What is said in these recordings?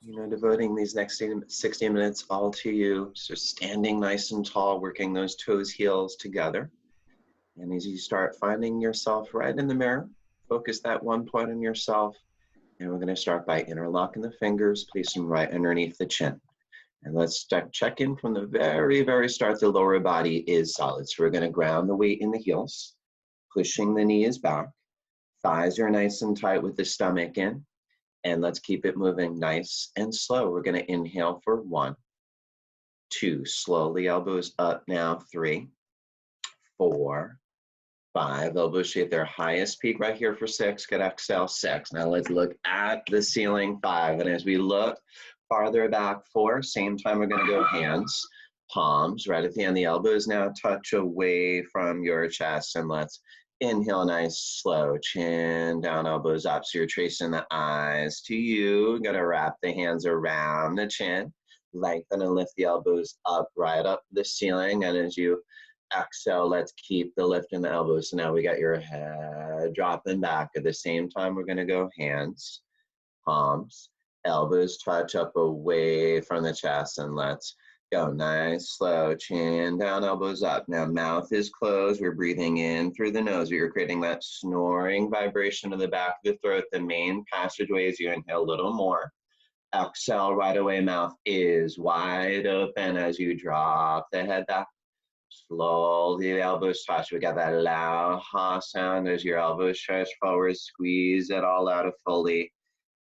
Devoting these next 60 minutes all to you. So standing nice and tall, working those toes, heels together. And as you start finding yourself right in the mirror, focus that one point on yourself. And we're going to start by interlocking the fingers, place them right underneath the chin. And let's check in from the very, very start. The lower body is solid. So we're going to ground the weight in the heels, pushing the knees back. Thighs are nice and tight with the stomach in. And let's keep it moving nice and slow. We're going to inhale for 1, 2, slowly elbows up now, 3, 4, 5. Elbows shape their highest peak right here for 6. Good, exhale, 6. Now let's look at the ceiling, 5. And as we look farther back, 4, same time we're going to go hands, palms right at the end. The elbows now touch away from your chest, and let's inhale, nice, slow, chin down, elbows up. So you're tracing the eyes to you. Got to wrap the hands around the chin. Lengthen and lift the elbows up, right up the ceiling. And as you exhale, let's keep the lift in the elbows. So now we got your head dropping back. At the same time, we're going to go hands, palms, elbows touch up away from the chest, and let's go nice, slow, chin down, elbows up. Now mouth is closed. We're breathing in through the nose. You're creating that snoring vibration of the back of the throat, the main passageway. As you inhale a little more. Exhale right away, mouth is wide open as you drop the head back. Slowly the elbows touch. We got that loud ha sound as your elbows stretch forward. Squeeze it all out of fully.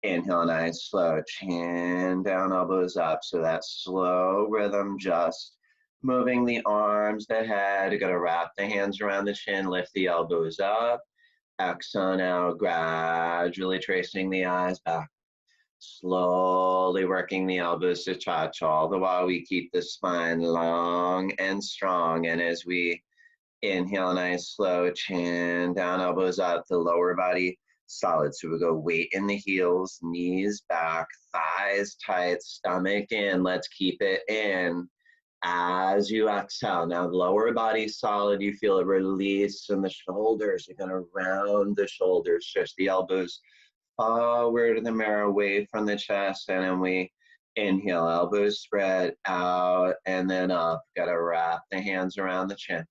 Inhale, nice, slow, chin down, elbows up. So that slow rhythm, just moving the arms, the head. You gotta wrap the hands around the chin, lift the elbows up. Exhale now, gradually tracing the eyes back. Slowly working the elbows to touch, all the while we keep the spine long and strong. And as we inhale, nice, slow, chin down, elbows up, the lower body solid. So we go weight in the heels, knees back, thighs tight, stomach in. Let's keep it in as you exhale. Now the lower body solid. You feel a release in the shoulders. You're going to round the shoulders, stretch the elbows forward to the mirror, away from the chest. And then we inhale, elbows spread out and then up. Got to wrap the hands around the chin.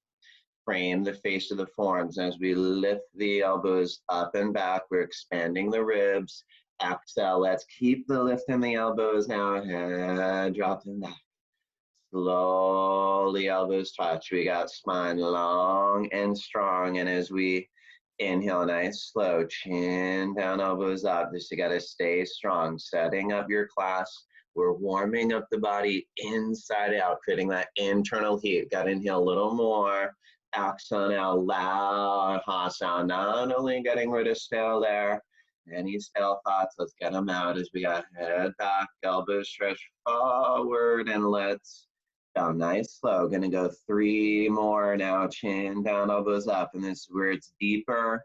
Frame the face of the forearms. As we lift the elbows up and back, we're expanding the ribs. Exhale, let's keep the lift in the elbows now. Head dropping back. Slowly elbows touch. We got spine long and strong. And as we inhale, nice, slow, chin down, elbows up. Just you got to stay strong. Setting up your class. We're warming up the body inside out, creating that internal heat. Got to inhale a little more. Exhale now, loud ha sound. Not only getting rid of stale there, any stale thoughts, let's get them out as we got head back, elbows stretch forward, and let's go nice, slow. Gonna go 3 more now, chin down, elbows up, and this is where it's deeper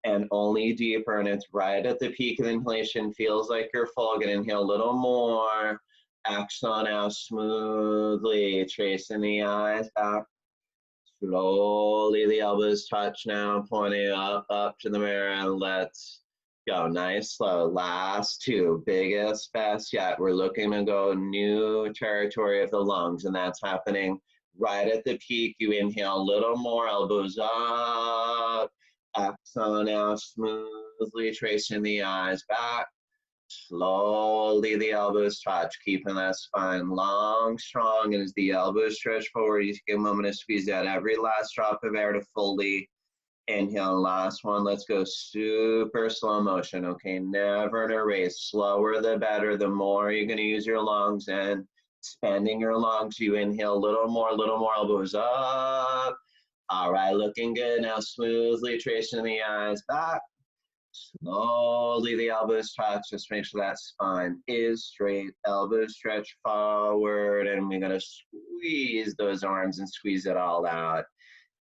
and only deeper, and it's right at the peak of inhalation. Feels like you're full. Gonna inhale a little more. Exhale now, smoothly tracing the eyes back. Slowly the elbows touch now, pointing up to the mirror, and let's go nice, slow. Last 2, biggest, best yet. We're looking to go new territory of the lungs, and that's happening right at the peak. You inhale a little more, elbows up. Exhale now, smoothly tracing the eyes back. Slowly the elbows touch, keeping that spine long, strong. And as the elbows stretch forward, you take a moment to squeeze out every last drop of air to fully inhale. Last one, let's go super slow motion. Okay, never in a race. Slower the better. The more you're going to use your lungs and expanding your lungs. You inhale a little more, elbows up. All right, looking good. Now smoothly tracing the eyes back. Slowly the elbows touch. Just make sure that spine is straight. Elbows stretch forward, and we're gonna squeeze those arms and squeeze it all out.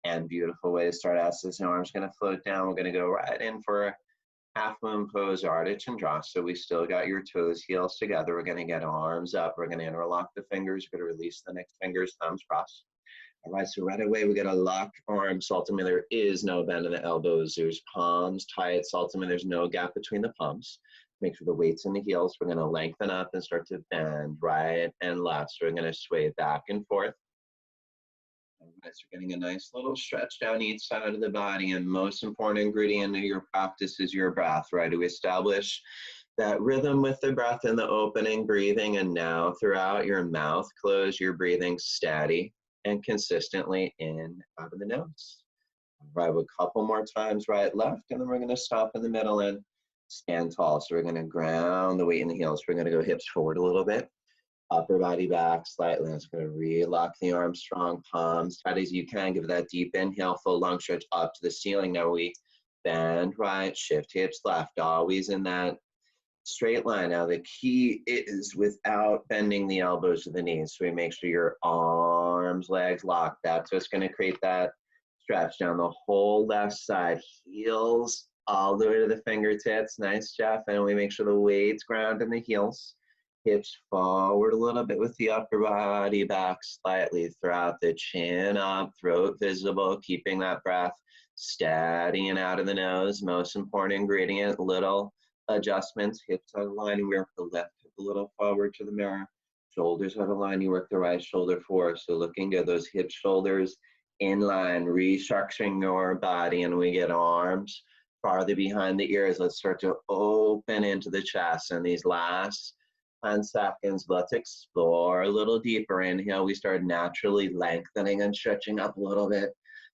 And beautiful way to start out. So this arm's gonna float down. We're gonna go right in for a half moon pose, Ardha Chandra. So we still got your toes, heels together. We're gonna get arms up. We're gonna interlock the fingers. We're gonna release the next fingers, thumbs crossed. All right, so right away, we got to lock arms. Ultimately, there is no bend in the elbows. There's palms tight. So ultimately, there's no gap between the palms. Make sure the weight's in the heels. We're gonna lengthen up and start to bend right and left. So we're gonna sway back and forth. All right, so we're getting a nice little stretch down each side of the body. And most important ingredient of your practice is your breath, right? To establish that rhythm with the breath in the opening, breathing, and now throughout your mouth, close your breathing steady and consistently in, out of the nose. Right, a couple more times, right, left, and then we're gonna stop in the middle and stand tall. So we're gonna ground the weight in the heels. We're gonna go hips forward a little bit, upper body back slightly. It's gonna relock the arms strong, palms tight as you can. Give that deep inhale, full lung stretch up to the ceiling. Now we bend right, shift hips left, always in that straight line. Now the key is without bending the elbows to the knees. So we make sure your arms, legs locked. That's what's gonna create that stretch down the whole left side, heels all the way to the fingertips. Nice, Jeff. And we make sure the weight's ground in the heels. Hips forward a little bit with the upper body back slightly throughout the chin up, throat visible, keeping that breath steady and out of the nose. Most important ingredient, little adjustments. Hips out of line, you work the left hip a little forward to the mirror. Shoulders out of line, you work the right shoulder forward. So looking good, those hips, shoulders in line, restructuring your body, and we get arms farther behind the ears. Let's start to open into the chest. And these last 10 seconds, let's explore a little deeper. Inhale, we start naturally lengthening and stretching up a little bit.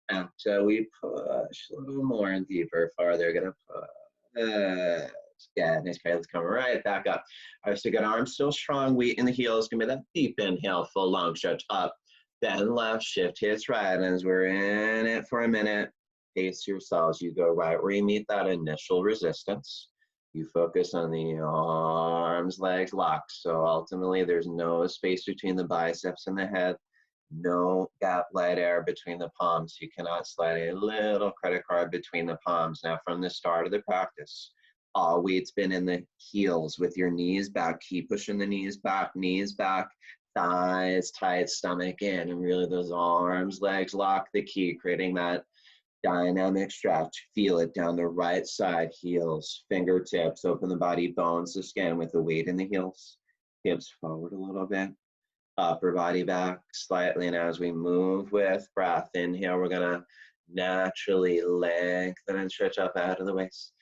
After we push a little more and deeper, farther, gonna push. Yeah, nice. Okay, let's come right back up. All right, so good, arms still strong, weight in the heels. Give me that deep inhale, full long stretch up. Then left, shift hips right. And as we're in it for a minute, pace yourselves. You go right where you meet that initial resistance. You focus on the arms, legs locked. So ultimately, there's no space between the biceps and the head. No gap, light air between the palms. You cannot slide a little credit card between the palms. Now, from the start of the practice, all weight's been in the heels with your knees back. Keep pushing the knees back, thighs tight, stomach in, and really those arms, legs lock the key, creating that dynamic stretch. Feel it down the right side, heels, fingertips, open the body, bones to skin with the weight in the heels. Hips forward a little bit, upper body back slightly, and as we move with breath, inhale, we're gonna naturally lengthen and stretch up out of the waist.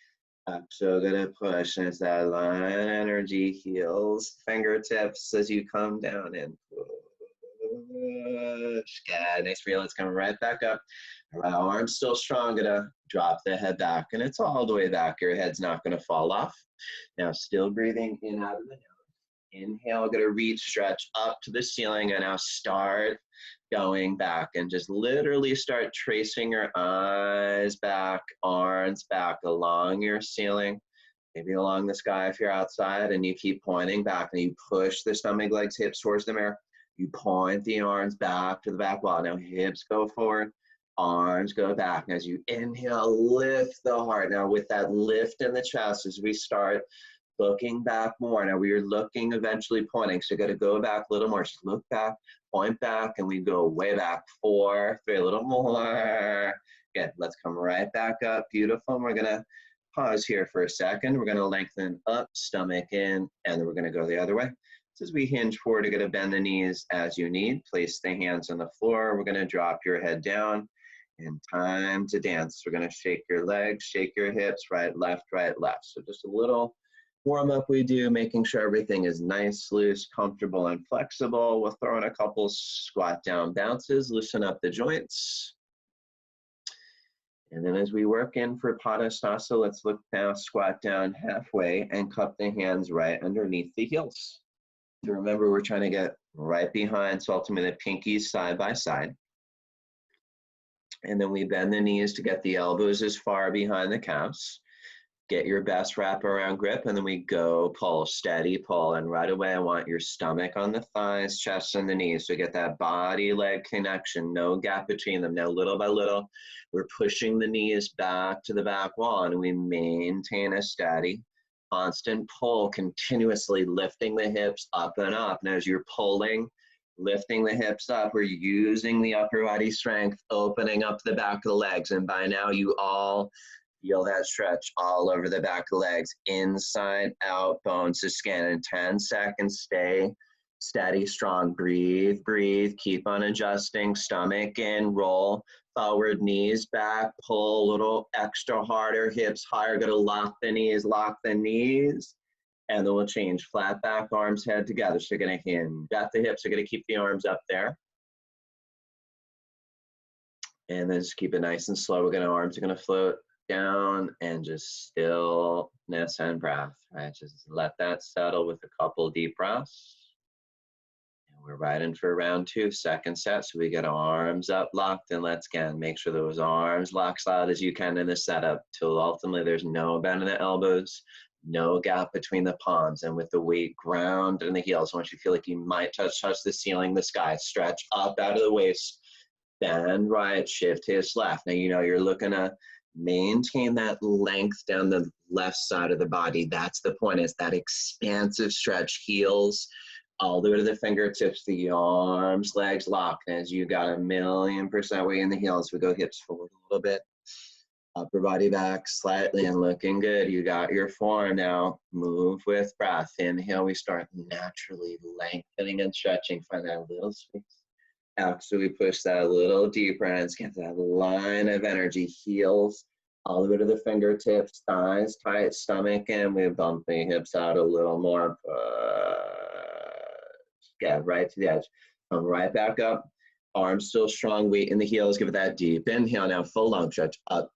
So gonna push, and it's that line energy, heels, fingertips as you come down and push. Good, nice feel. It's coming right back up. All right, arms still strong, gonna drop the head back, and it's all the way back. Your head's not gonna fall off. Now still breathing in out of the nose. Inhale, gonna reach, stretch up to the ceiling, and now start going back and just literally start tracing your eyes back, arms back along your ceiling, maybe along the sky if you're outside, and you keep pointing back and you push the stomach, legs, hips towards the mirror. You point the arms back to the back wall. Now hips go forward, arms go back. And as you inhale, lift the heart. Now with that lift in the chest as we start looking back more. Now we are looking, eventually pointing. So you got to go back a little more. Just look back, point back, and we go way back. 4, 3, a little more. Good. Let's come right back up. Beautiful. And we're going to pause here for a second. We're going to lengthen up, stomach in, and then we're going to go the other way. So as we hinge forward, you're going to bend the knees as you need. Place the hands on the floor. We're going to drop your head down. And time to dance. We're going to shake your legs, shake your hips, right, left, right, left. So just a little warm up we do, making sure everything is nice, loose, comfortable, and flexible. We'll throw in a couple squat down bounces, loosen up the joints. And then as we work in for Padasana, let's look down, squat down halfway, and cup the hands right underneath the heels. So remember, we're trying to get right behind, so ultimately the pinkies side by side. And then we bend the knees to get the elbows as far behind the calves. Get your best wraparound grip, and then we go pull, steady pull. And right away, I want your stomach on the thighs, chest and the knees. So get that body-leg connection, no gap between them. Now, little by little, we're pushing the knees back to the back wall, and we maintain a steady, constant pull, continuously lifting the hips up and up. And as you're pulling, lifting the hips up, we're using the upper body strength, opening up the back of the legs. And by now, you all Feel that stretch all over the back of the legs, inside, out, bones to skin. In 10 seconds, stay steady, strong. Breathe, breathe. Keep on adjusting. Stomach in, roll forward, knees back, pull a little extra harder, hips higher. Gonna lock the knees, and then we'll change. Flat back, arms, head together. So you're gonna hinge at the hips. You're gonna keep the arms up there. And then just keep it nice and slow. Arms are gonna float down, and just stillness and breath, right? Just let that settle with a couple deep breaths. And we're right in for round 2, second set. So we get arms up, locked, and let's again make sure those arms lock as loud as you can in the setup till ultimately there's no bend in the elbows, no gap between the palms, and with the weight ground in the heels. Once you feel like you might touch the ceiling, the sky, stretch up out of the waist, bend right, shift hips left. Now you know you're looking to maintain that length down the left side of the body. That's the point, is that expansive stretch, heels all the way to the fingertips, the arms, legs locked. As you got 1,000,000% weight in the heels, we go hips forward a little bit, upper body back slightly, and looking good. You got your form now. Move with breath. Inhale, we start naturally lengthening and stretching. Find that little space. Out, so we push that a little deeper, and let's get that line of energy. Heels all the way to the fingertips, thighs tight, stomach in. We bump the hips out a little more. Get right to the edge. Come right back up. Arms still strong, weight in the heels. Give it that deep inhale. Now full long stretch up.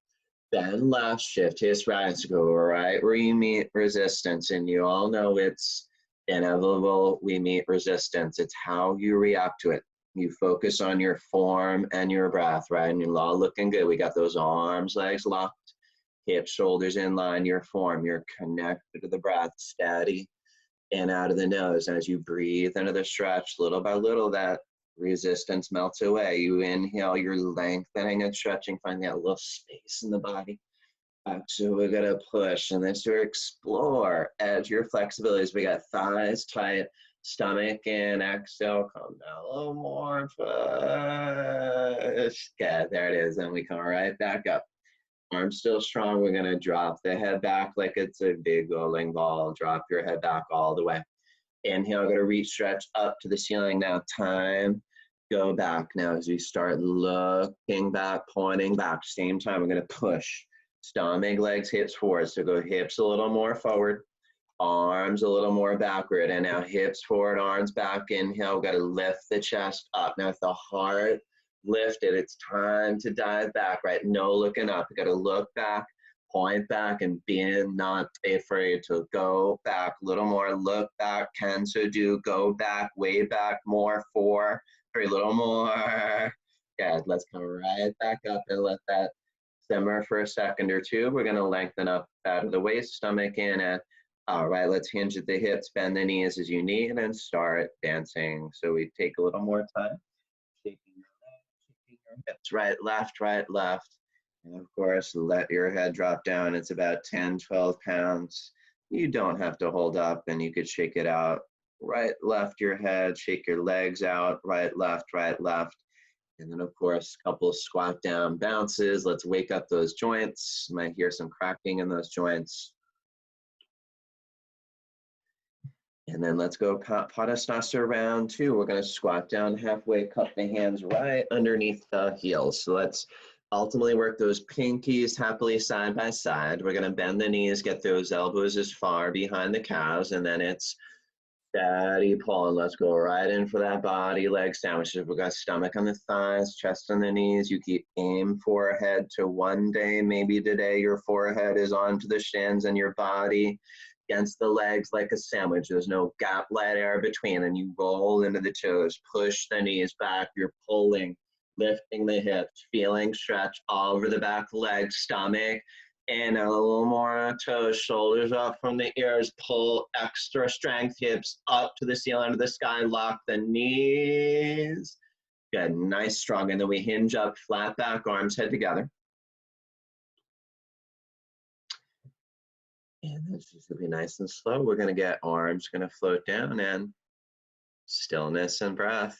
Bend left, shift hips right. So go right where you meet resistance. And you all know it's inevitable. We meet resistance. It's how you react to it. You focus on your form and your breath, right? And you're all looking good. We got those arms, legs locked, hips, shoulders in line, your form. You're connected to the breath, steady in out of the nose. As you breathe into the stretch, little by little, that resistance melts away. You inhale, you're lengthening and stretching, find that little space in the body. So we're gonna push, and then to explore, edge your flexibilities. We got thighs tight, stomach in, exhale, come down a little more, push. Okay, there it is, and we come right back up. Arms still strong. We're gonna drop the head back like it's a big bowling ball. Drop your head back all the way. Inhale, gonna reach, stretch up to the ceiling. Now time, go back. Now as we start looking back, pointing back, same time, we're gonna push. Stomach, legs, hips forward. So go hips a little more forward, arms a little more backward, and now hips forward, arms back. Inhale, got to lift the chest up. Now with the heart lifted, it's time to dive back, right? No looking up. You got to look back, point back, and not be afraid to go back a little more. Look back, can so do, go back, way back, more, 4, 3, little more. Good, let's come right back up and let that simmer for a second or two. We're gonna lengthen up out of the waist, stomach in, and all right, let's hinge at the hips, bend the knees as you need, and start dancing. So we take a little more time. Shaking your hips, right, left. And of course, let your head drop down. It's about 10, 12 pounds. You don't have to hold up, and you could shake it out. Right, left your head, shake your legs out, right, left. And then of course, a couple of squat down bounces. Let's wake up those joints. You might hear some cracking in those joints. And then let's go Padasana round 2. We're gonna squat down halfway, cup the hands right underneath the heels. So let's ultimately work those pinkies happily side by side. We're gonna bend the knees, get those elbows as far behind the calves, and then it's steady pull, and let's go right in for that body leg sandwich. We've got stomach on the thighs, chest on the knees. You keep aim forehead to one day, maybe today your forehead is onto the shins and your body against the legs like a sandwich. There's no gap, let air between, and you roll into the toes, push the knees back. You're pulling, lifting the hips, feeling stretch all over the back of the legs, stomach, and a little more toes, shoulders up from the ears, pull extra strength, hips up to the ceiling of the sky, lock the knees. Good, nice, strong, and then we hinge up, flat back, arms head together. And this is gonna be nice and slow. We're gonna get arms gonna float down, and stillness and breath.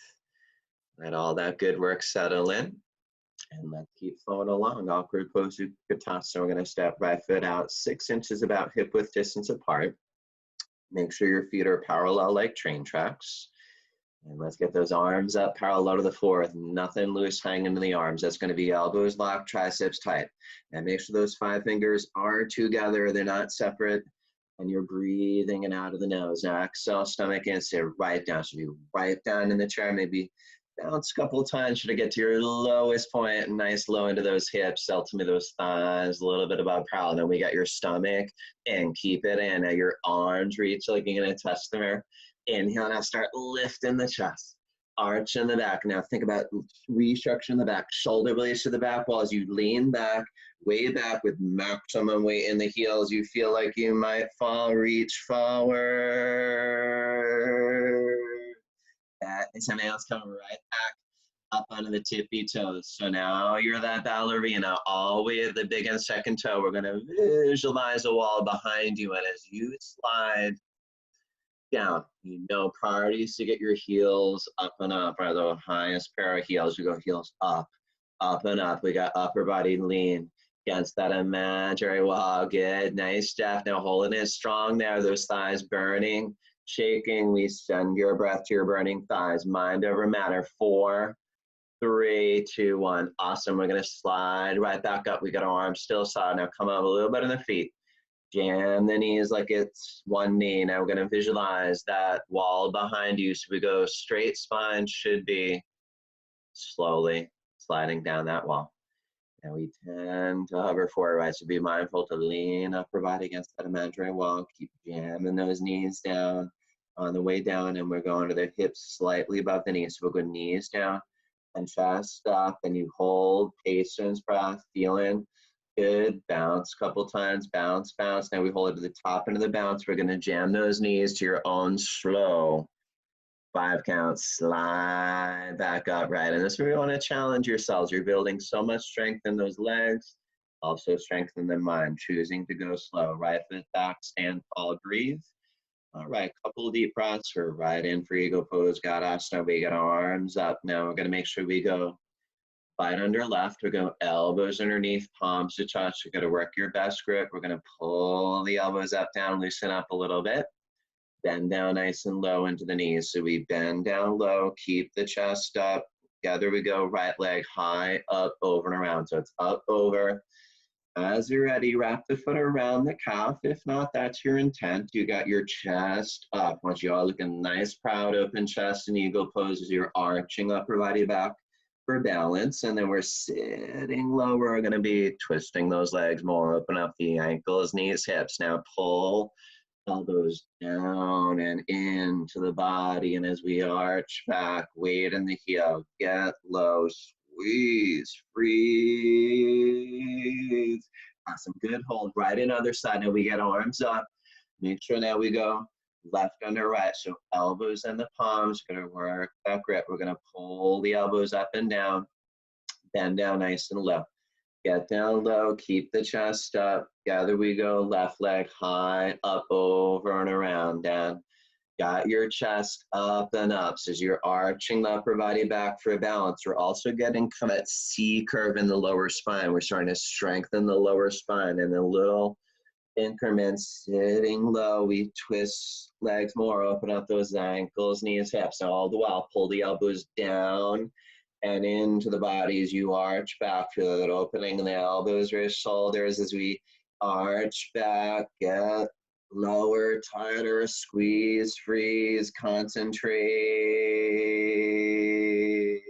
Let all that good work settle in. And let's keep flowing along. Awkward pose Utkatasana. We're going to step right foot out 6 inches about hip width distance apart. Make sure your feet are parallel like train tracks. And let's get those arms up parallel to the floor with nothing loose hanging in the arms. That's going to be elbows locked, triceps tight. And make sure those 5 fingers are together. They're not separate. And you're breathing in out of the nose. Now exhale, stomach in, sit right down. So you right down in the chair, maybe bounce a couple of times to get to your lowest point. Nice low into those hips, ultimately those thighs, a little bit above parallel. Then we got your stomach and keep it in. Now your arms reach like you're going to touch the mirror. Inhale, now start lifting the chest. Arch in the back. Now think about restructuring the back. Shoulder blades to the back wall as you lean back, way back with maximum weight in the heels. You feel like you might fall, reach forward. And something else coming right back up onto the tippy toes. So now you're that ballerina all the way to the big and second toe. We're going to visualize a wall behind you. And as you slide down, you know, priorities to get your heels up and up are the highest pair of heels. You go heels up, up and up. We got upper body lean against that imaginary wall. Good, nice, Jeff. Now holding it strong there. Those thighs burning, shaking. We send your breath to your burning thighs. Mind over matter. 4, 3, 2, 1. Awesome. We're going to slide right back up. We got our arms still solid. Now come up a little bit on the feet. Jam the knees like it's one knee. Now we're going to visualize that wall behind you. So we go straight spine, should be slowly sliding down that wall. And we tend to hover forward, right? So be mindful to lean upper body against that imaginary wall. Keep jamming those knees down on the way down. And we're going to the hips slightly above the knees. So we'll go knees down and chest up. And you hold, patience, breath, feeling. Good, bounce a couple times, bounce, bounce. Now we hold it to the top end of the bounce. We're gonna jam those knees to your own slow 5 count, slide back up, right? And this is where you wanna challenge yourselves. You're building so much strength in those legs, also strengthen the mind, choosing to go slow. Right foot back, stand tall, breathe. All right, couple of deep breaths. We're right in for Eagle Pose, Gadasana. We got our arms up. Now we're gonna make sure we go right under left. We're going elbows underneath, palms to touch. You're going to work your best grip. We're going to pull the elbows up, down, loosen up a little bit. Bend down nice and low into the knees. So we bend down low, keep the chest up. Together we go, right leg high, up, over, and around. So it's up, over. As you're ready, wrap the foot around the calf. If not, that's your intent. You got your chest up. Once you all look a nice, proud, open chest in Eagle Pose as you're arching upper body back for balance, and then we're sitting low. We're going to be twisting those legs more, open up the ankles, knees, hips. Now pull elbows down and into the body, and as we arch back, weight in the heel, get low, squeeze, breathe. Awesome, good, hold right in other side. Now we get arms up, make sure now we go left under right, so elbows and the palms, gonna work that grip. We're gonna pull the elbows up and down, bend down nice and low. Get down low, keep the chest up. Together we go, left leg high, up, over, and around, down. Got your chest up and up. So as you're arching the upper body back for a balance, we're also getting kind of that C curve in the lower spine. We're starting to strengthen the lower spine, and a little increments, sitting low, we twist legs more, open up those ankles, knees, hips. Now all the while, pull the elbows down and into the body as you arch back. Feel that opening in the elbows, wrists, shoulders as we arch back, get lower, tighter, squeeze, freeze, concentrate.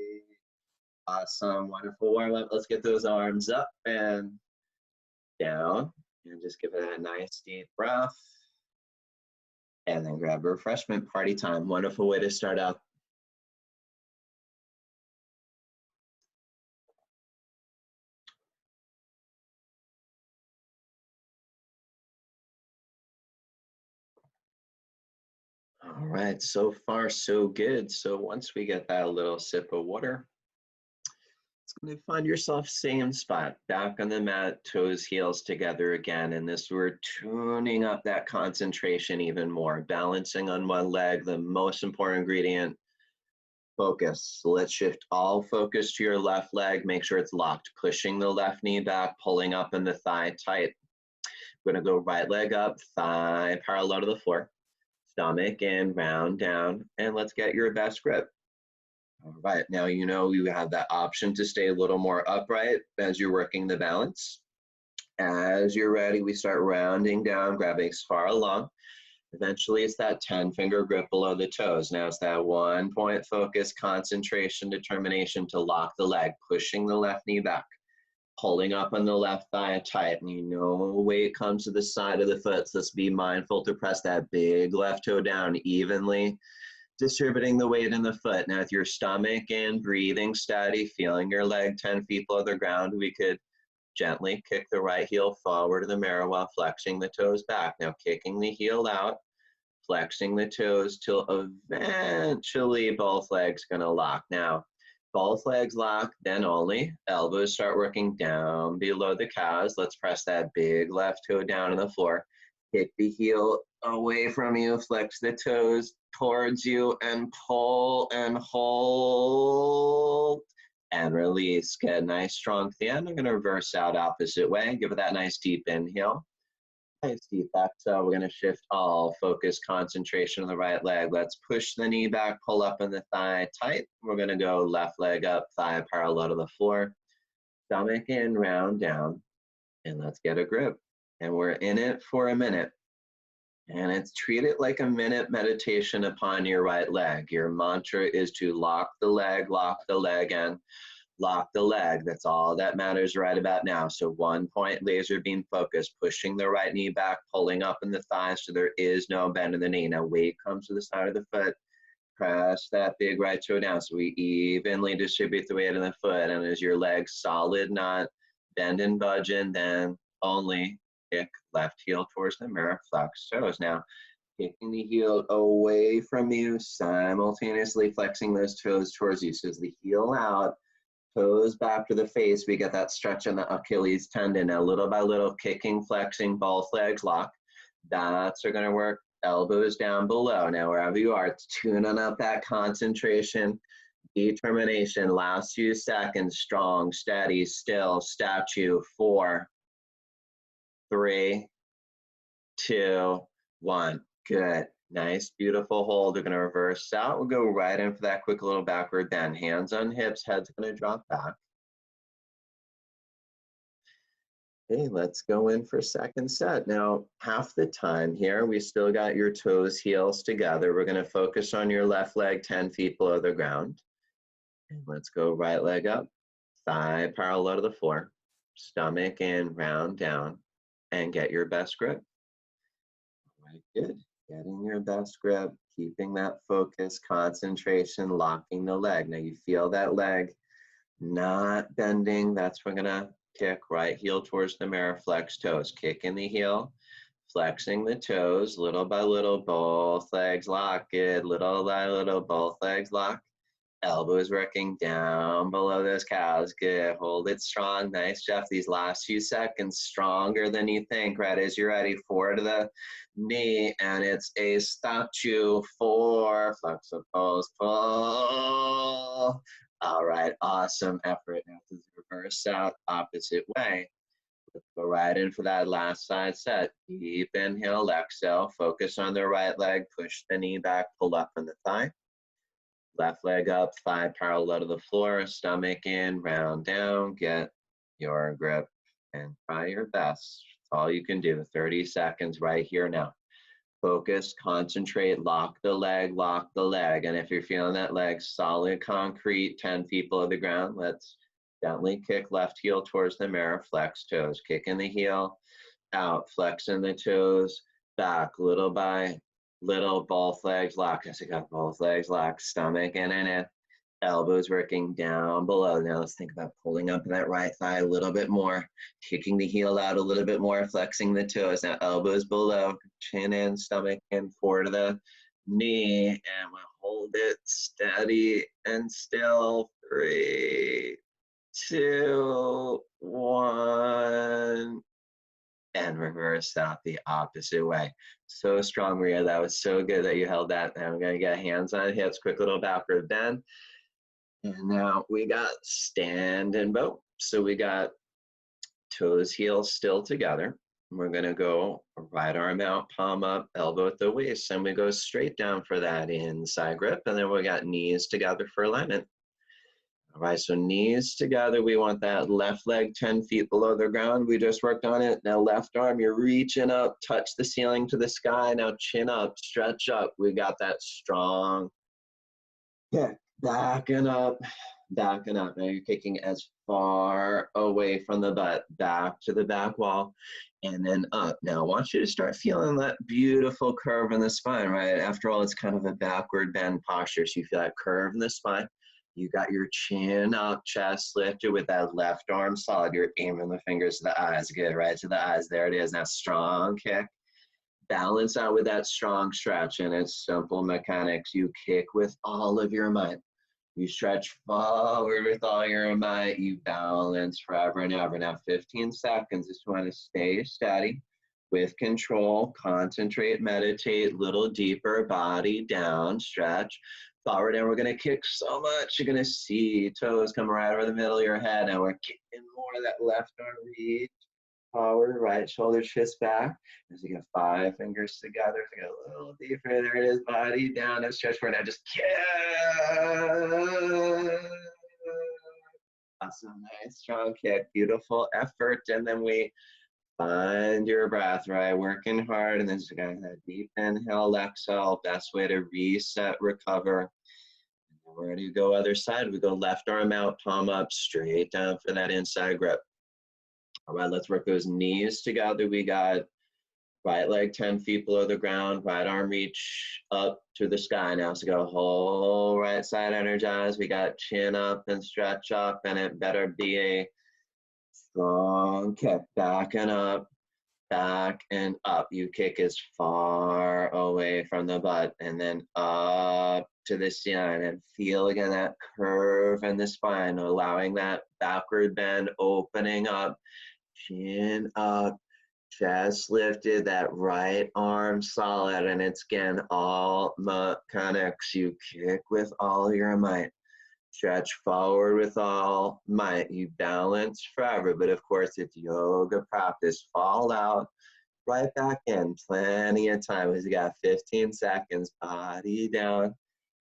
Awesome, wonderful warm up. Let's get those arms up and down. And just give it a nice deep breath. And then grab a refreshment, party time. Wonderful way to start out. All right, so far so good. So once we get that little sip of water, it's going to find yourself same spot, back on the mat, toes, heels together again. And this, we're tuning up that concentration even more, balancing on one leg, the most important ingredient Focus. Let's shift all focus to your left leg. Make sure it's locked. Pushing the left knee back, pulling up in the thigh tight. We're gonna go right leg up, thigh parallel to the floor. Stomach in, round down, and let's get your best grip. All right, now you know you have that option to stay a little more upright as you're working the balance. As you're ready, we start rounding down, grabbing as far along. Eventually, it's that 10-finger grip below the toes. Now it's that 1-point focus, concentration, determination to lock the leg, pushing the left knee back, pulling up on the left thigh tight. And you know weight comes to the side of the foot, so let's be mindful to press that big left toe down evenly, distributing the weight in the foot. Now with your stomach in, breathing steady, feeling your leg 10 feet below the ground, we could gently kick the right heel forward to the mirror while flexing the toes back. Now kicking the heel out, flexing the toes till eventually both legs gonna lock. Now, both legs lock, then only. Elbows start working down below the calves. Let's press that big left toe down on the floor. Kick the heel away from you, flex the toes towards you, and pull and hold. And release. Get a nice strong stand. I'm going to reverse out opposite way. Give it that nice deep inhale. Nice deep exhale. We're going to shift all focus, concentration on the right leg. Let's push the knee back, pull up in the thigh tight. We're going to go left leg up, thigh parallel to the floor. Stomach in, round down. And let's get a grip. And we're in it for a minute. And it's treat it like a minute meditation upon your right leg. Your mantra is to lock the leg, and lock the leg. That's all that matters right about now. So 1-point laser beam focus, pushing the right knee back, pulling up in the thighs so there is no bend in the knee. Now weight comes to the side of the foot. Press that big right toe down so we evenly distribute the weight of the foot. And as your leg's solid, not bend and budging, then only kick left heel towards the mirror, flex toes. Now, kicking the heel away from you, simultaneously flexing those toes towards you. So as the heel out, toes back to the face, we get that stretch in the Achilles tendon. Now, little by little, kicking, flexing, both legs lock. That's are gonna work. Elbows down below. Now, wherever you are, it's tuning up that concentration, determination. Last few seconds, strong, steady, still, statue. 4, 3, 2, 1. Good. Nice, beautiful hold. We're going to reverse out. We'll go right in for that quick little backward bend. Hands on hips, head's going to drop back. Okay, let's go in for second set. Now, half the time here, we still got your toes, heels together. We're going to focus on your left leg 10 feet below the ground. And let's go right leg up, thigh parallel to the floor, stomach in, round down, and get your best grip. All right, good. Getting your best grip, keeping that focus, concentration, locking the leg. Now you feel that leg not bending. That's when we're gonna kick right heel towards the mirror, flex toes, kicking the heel, flexing the toes, little by little, both legs lock. Good, little by little, both legs lock. Elbows working down below those calves. Good. Hold it strong. Nice, Jeff. These last few seconds, stronger than you think. Right as you're ready, forward to the knee, and it's a statue. 4, flex the pose, pull. All right, awesome effort. Now to reverse out opposite way. Let's go right in for that last side set. Deep inhale, exhale. Focus on the right leg. Push the knee back, pull up in the thigh. Left leg up, thigh parallel to the floor, stomach in, round down, get your grip, and try your best. That's all you can do. 30 seconds right here now. Focus, concentrate, lock the leg, and if you're feeling that leg solid concrete, 10 feet below the ground, let's gently kick left heel towards the mirror, flex toes, kicking the heel out, flexing the toes back, little by little, both legs locked. As you got both legs locked, stomach in and in, elbows working down below. Now let's think about pulling up that right thigh a little bit more, kicking the heel out a little bit more, flexing the toes. Now elbows below, chin in, stomach in, forward to the knee, and we'll hold it steady and still. 3, 2, 1. and reverse out the opposite way. So strong, Maria. That was so good that you held that. Now we're going to get hands on hips, quick little backward bend. And now we got stand and bow. So we got toes, heels still together. We're going to go right arm out, palm up, elbow at the waist, and we go straight down for that inside grip. And then we got knees together for alignment. All right, so knees together. We want that left leg 10 feet below the ground. We just worked on it. Now left arm, you're reaching up, touch the ceiling to the sky. Now chin up, stretch up. We got that strong kick, backing up, backing up. Now you're kicking as far away from the butt, back to the back wall, and then up. Now I want you to start feeling that beautiful curve in the spine, right? After all, it's kind of a backward bend posture, so you feel that curve in the spine. You got your chin up, chest lifted with that left arm solid. You're aiming the fingers to the eyes. Good, right to the eyes. There it is. Now strong kick. Balance out with that strong stretch, and it's simple mechanics. You kick with all of your might. You stretch forward with all your might. You balance forever and ever. Now 15 seconds. Just want to stay steady with control. Concentrate, meditate, little deeper, body down, stretch forward, and we're going to kick so much. You're going to see toes come right over the middle of your head. Now we're kicking more of that left arm reach forward, right shoulder shifts back. As you get 5 fingers together, so get a little deeper. There it is, body down. Now stretch forward. Now just kick. Awesome, nice, strong kick, beautiful effort. And then we find your breath, right? Working hard, and then just got that deep inhale, exhale. Best way to reset, recover. And then we're ready to go other side. We go left arm out, palm up, straight down for that inside grip. All right, let's work those knees together. We got right leg 10 feet below the ground, right arm reach up to the sky now. So go whole right side energized. We got chin up and stretch up, and it better be a strong kick, back and up, back and up. You kick as far away from the butt and then up to the ceiling, and feel again that curve in the spine, allowing that backward bend, opening up, chin up, chest lifted, that right arm solid, and it's again all mechanics. You kick with all your might. Stretch forward with all might. You balance forever, but of course it's yoga practice. Fall out, right back in. Plenty of time. We got 15 seconds. Body down,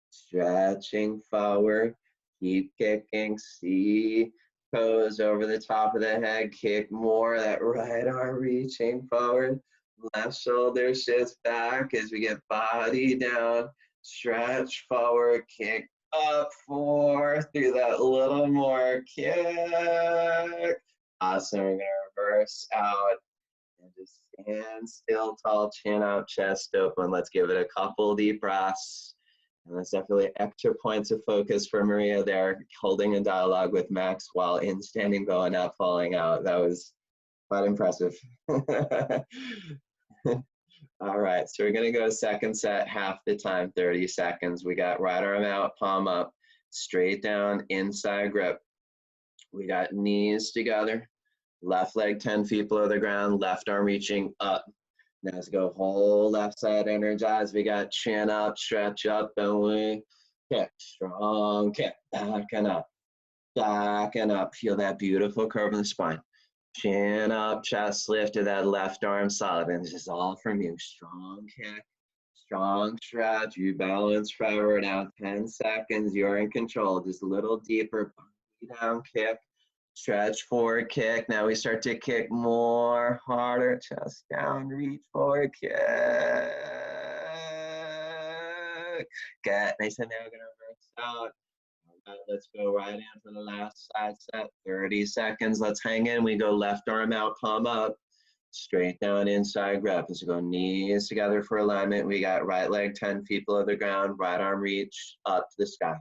stretching forward. Keep kicking. See toes over the top of the head. Kick more. That right arm reaching forward. Left shoulder shifts back as we get body down. Stretch forward. Kick up, 4, through that little more kick. Awesome. We're going to reverse out and just stand still, tall, chin out, chest open. Let's give it a couple deep breaths. And that's definitely extra points of focus for Maria there, holding a dialogue with Max while in standing bow and not falling out. That was quite impressive. All right, so we're gonna go second set, half the time, 30 seconds. We got right arm out, palm up, straight down, inside grip. We got knees together, left leg 10 feet below the ground, left arm reaching up. Now let's go whole left side energized. We got chin up, stretch up, and we kick, strong kick, back and up, back and up. Feel that beautiful curve in the spine. Chin up, chest lifted, that left arm solid, and this is all from you. Strong kick, strong stretch. You balance forever. Now 10 seconds, you're in control. Just a little deeper, body down kick, stretch forward kick. Now we start to kick more, harder, chest down, reach forward kick. Good, nice, and now we're gonna reverse out. Let's go right in for the last side set, 30 seconds. Let's hang in. We go left arm out, palm up, straight down, inside grip. Let's go knees together for alignment. We got right leg 10 feet below the ground, right arm reach up to the sky.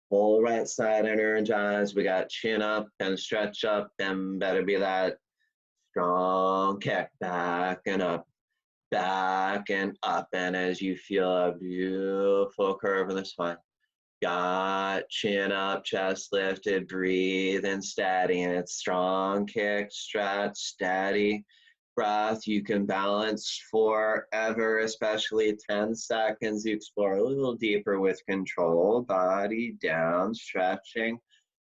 Whole right side energized. We got chin up and stretch up, and better be that strong kick, back and up, back and up. And as you feel a beautiful curve in the spine, got chin up, chest lifted, breathe and steady, and it's strong kick, stretch, steady. breath. You can balance forever, especially 10 seconds. You explore a little deeper with control. Body down, stretching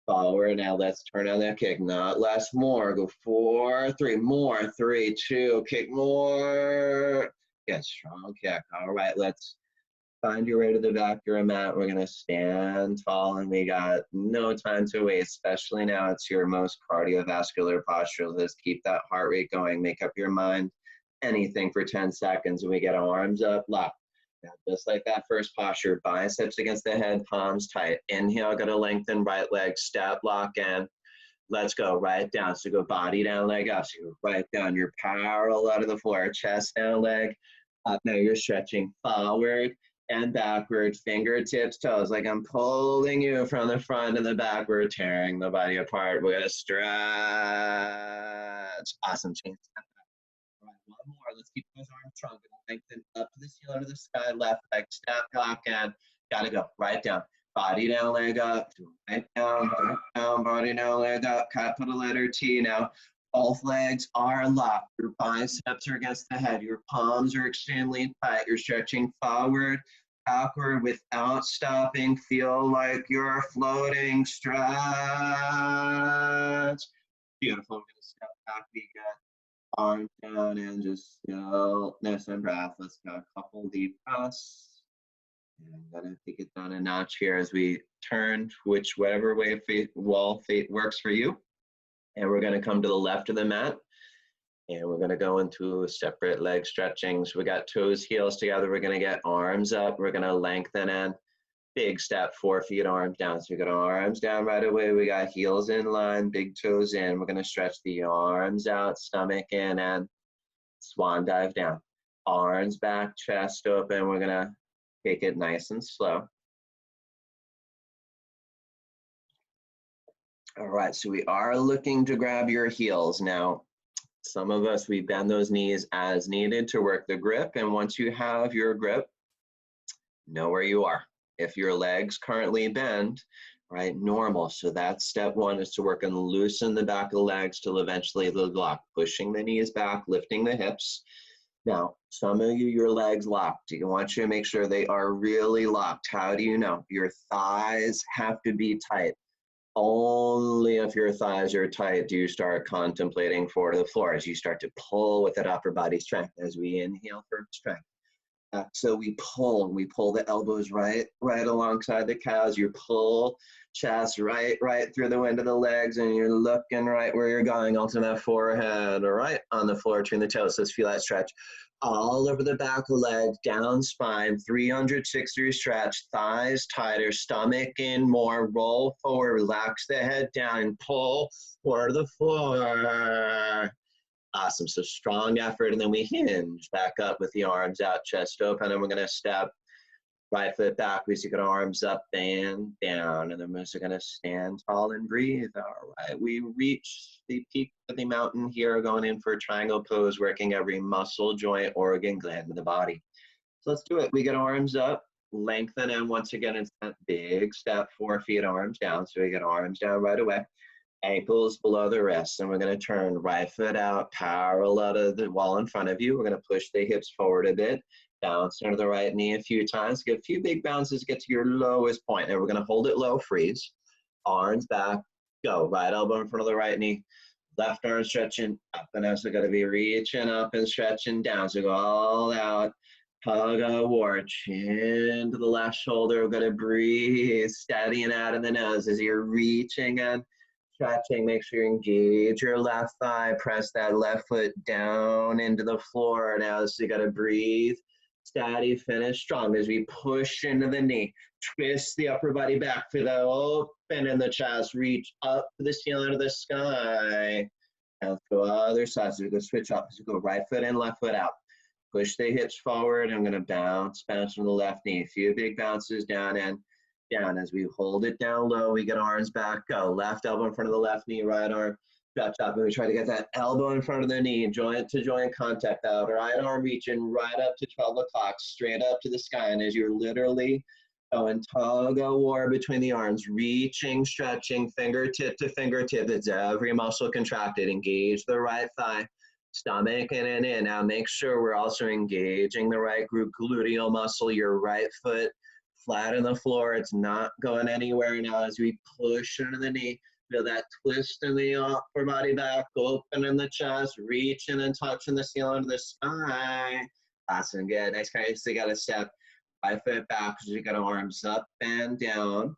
forward. Now let's turn on that kick. Not less, more. Go 4, 3, more. 3, 2, kick more. Get strong kick. All right, let's find your way to the back of your mat. We're gonna stand tall and we got no time to waste, especially now it's your most cardiovascular posture. Let's keep that heart rate going, make up your mind, anything for 10 seconds. And we get our arms up, lock. Now, just like that first posture, biceps against the head, palms tight. Inhale, gotta lengthen right leg, step, lock in. Let's go, right down. So go body down, leg up. So go right down, you're parallel out of the floor, chest down, leg up. Now you're stretching forward and backward, fingertips, toes, like I'm pulling you from the front and the back. We're tearing the body apart. We're gonna stretch. Awesome, change. All right, one more. Let's keep those arms strong. Lengthen up to the ceiling of the sky, left leg, step, lock in. Gotta go, right down. Body down, leg up, right down, body down, leg up, capital letter T. Now, both legs are locked. Your biceps are against the head. Your palms are extremely tight. You're stretching forward, backward without stopping. Feel like you're floating. Stretch. Beautiful. We're going to step back. We get arms down and just stillness and breath. Let's go a couple deep breaths. And I'm going to take it down a notch here as we turn, whatever way wall works for you. And we're going to come to the left of the mat. And we're going to go into separate leg stretchings. We got toes, heels together. We're going to get arms up. We're going to lengthen in. Big step, 4 feet, arms down. So we got arms down right away. We got heels in line, big toes in. We're going to stretch the arms out, stomach in, and swan dive down. Arms back, chest open. We're going to take it nice and slow. All right, so we are looking to grab your heels. Now, some of us, we bend those knees as needed to work the grip. And once you have your grip, know where you are. If your legs currently bend, right, normal. So that's step one, is to work and loosen the back of the legs till eventually they'll lock, pushing the knees back, lifting the hips. Now, some of you, your legs locked. You want you to make sure they are really locked. How do you know? Your thighs have to be tight. Only if your thighs are tight do you start contemplating forward to the floor as you start to pull with that upper body strength as we inhale for strength. So we pull the elbows right alongside the calves. You pull chest right through the wind of the legs, and you're looking right where you're going, onto that forehead, right on the floor between the toes. Let's feel that stretch all over the back of the leg, down spine, 360 stretch, thighs tighter, stomach in more, roll forward, relax the head down, and pull toward the floor. Awesome, so strong effort, and then we hinge back up with the arms out, chest open, and we're gonna step right foot backwards. You got arms up and down, and then we're just gonna stand tall and breathe. All right, we reach the peak of the mountain here, going in for a triangle pose, working every muscle, joint, organ, gland of the body. So let's do it. We get arms up, lengthen, and once again, it's that big step, 4 feet, arms down. So we get arms down right away. Ankles below the wrists, and we're going to turn right foot out, parallel to the wall in front of you. We're going to push the hips forward a bit, bounce under the right knee a few times, get a few big bounces, get to your lowest point, and we're going to hold it low, freeze, arms back, go, right elbow in front of the right knee, left arm stretching up, and as we're going to be reaching up and stretching down, so go all out, hug a war, chin to the left shoulder. We're going to breathe, steadying out of the nose as you're reaching in. Stretching, make sure you engage your left thigh, press that left foot down into the floor. Now, so you gotta breathe, steady, finish strong as we push into the knee. Twist the upper body back, feel that open in the chest, reach up to the ceiling of the sky. And to the other side, so we go switch up, so we go right foot in, left foot out. Push the hips forward, I'm gonna bounce from the left knee. A few big bounces down and down. As we hold it down low, we get arms back, go. Left elbow in front of the left knee, right arm, stretch up, and we try to get that elbow in front of the knee, joint to joint contact out. Right arm reaching right up to 12 o'clock, straight up to the sky. And as you're literally going tug of war between the arms, reaching, stretching, fingertip to fingertip, it's every muscle contracted. Engage the right thigh, Stomach in and in. Now make sure we're also engaging the right gluteal muscle, your right foot flat on the floor. It's not going anywhere now as we push into the knee. Feel that twist in the upper body back, open in the chest, reaching and touching the ceiling of the spine. Awesome, good. Nice, guys. So you got to step 5 foot back, so you got arms up and down.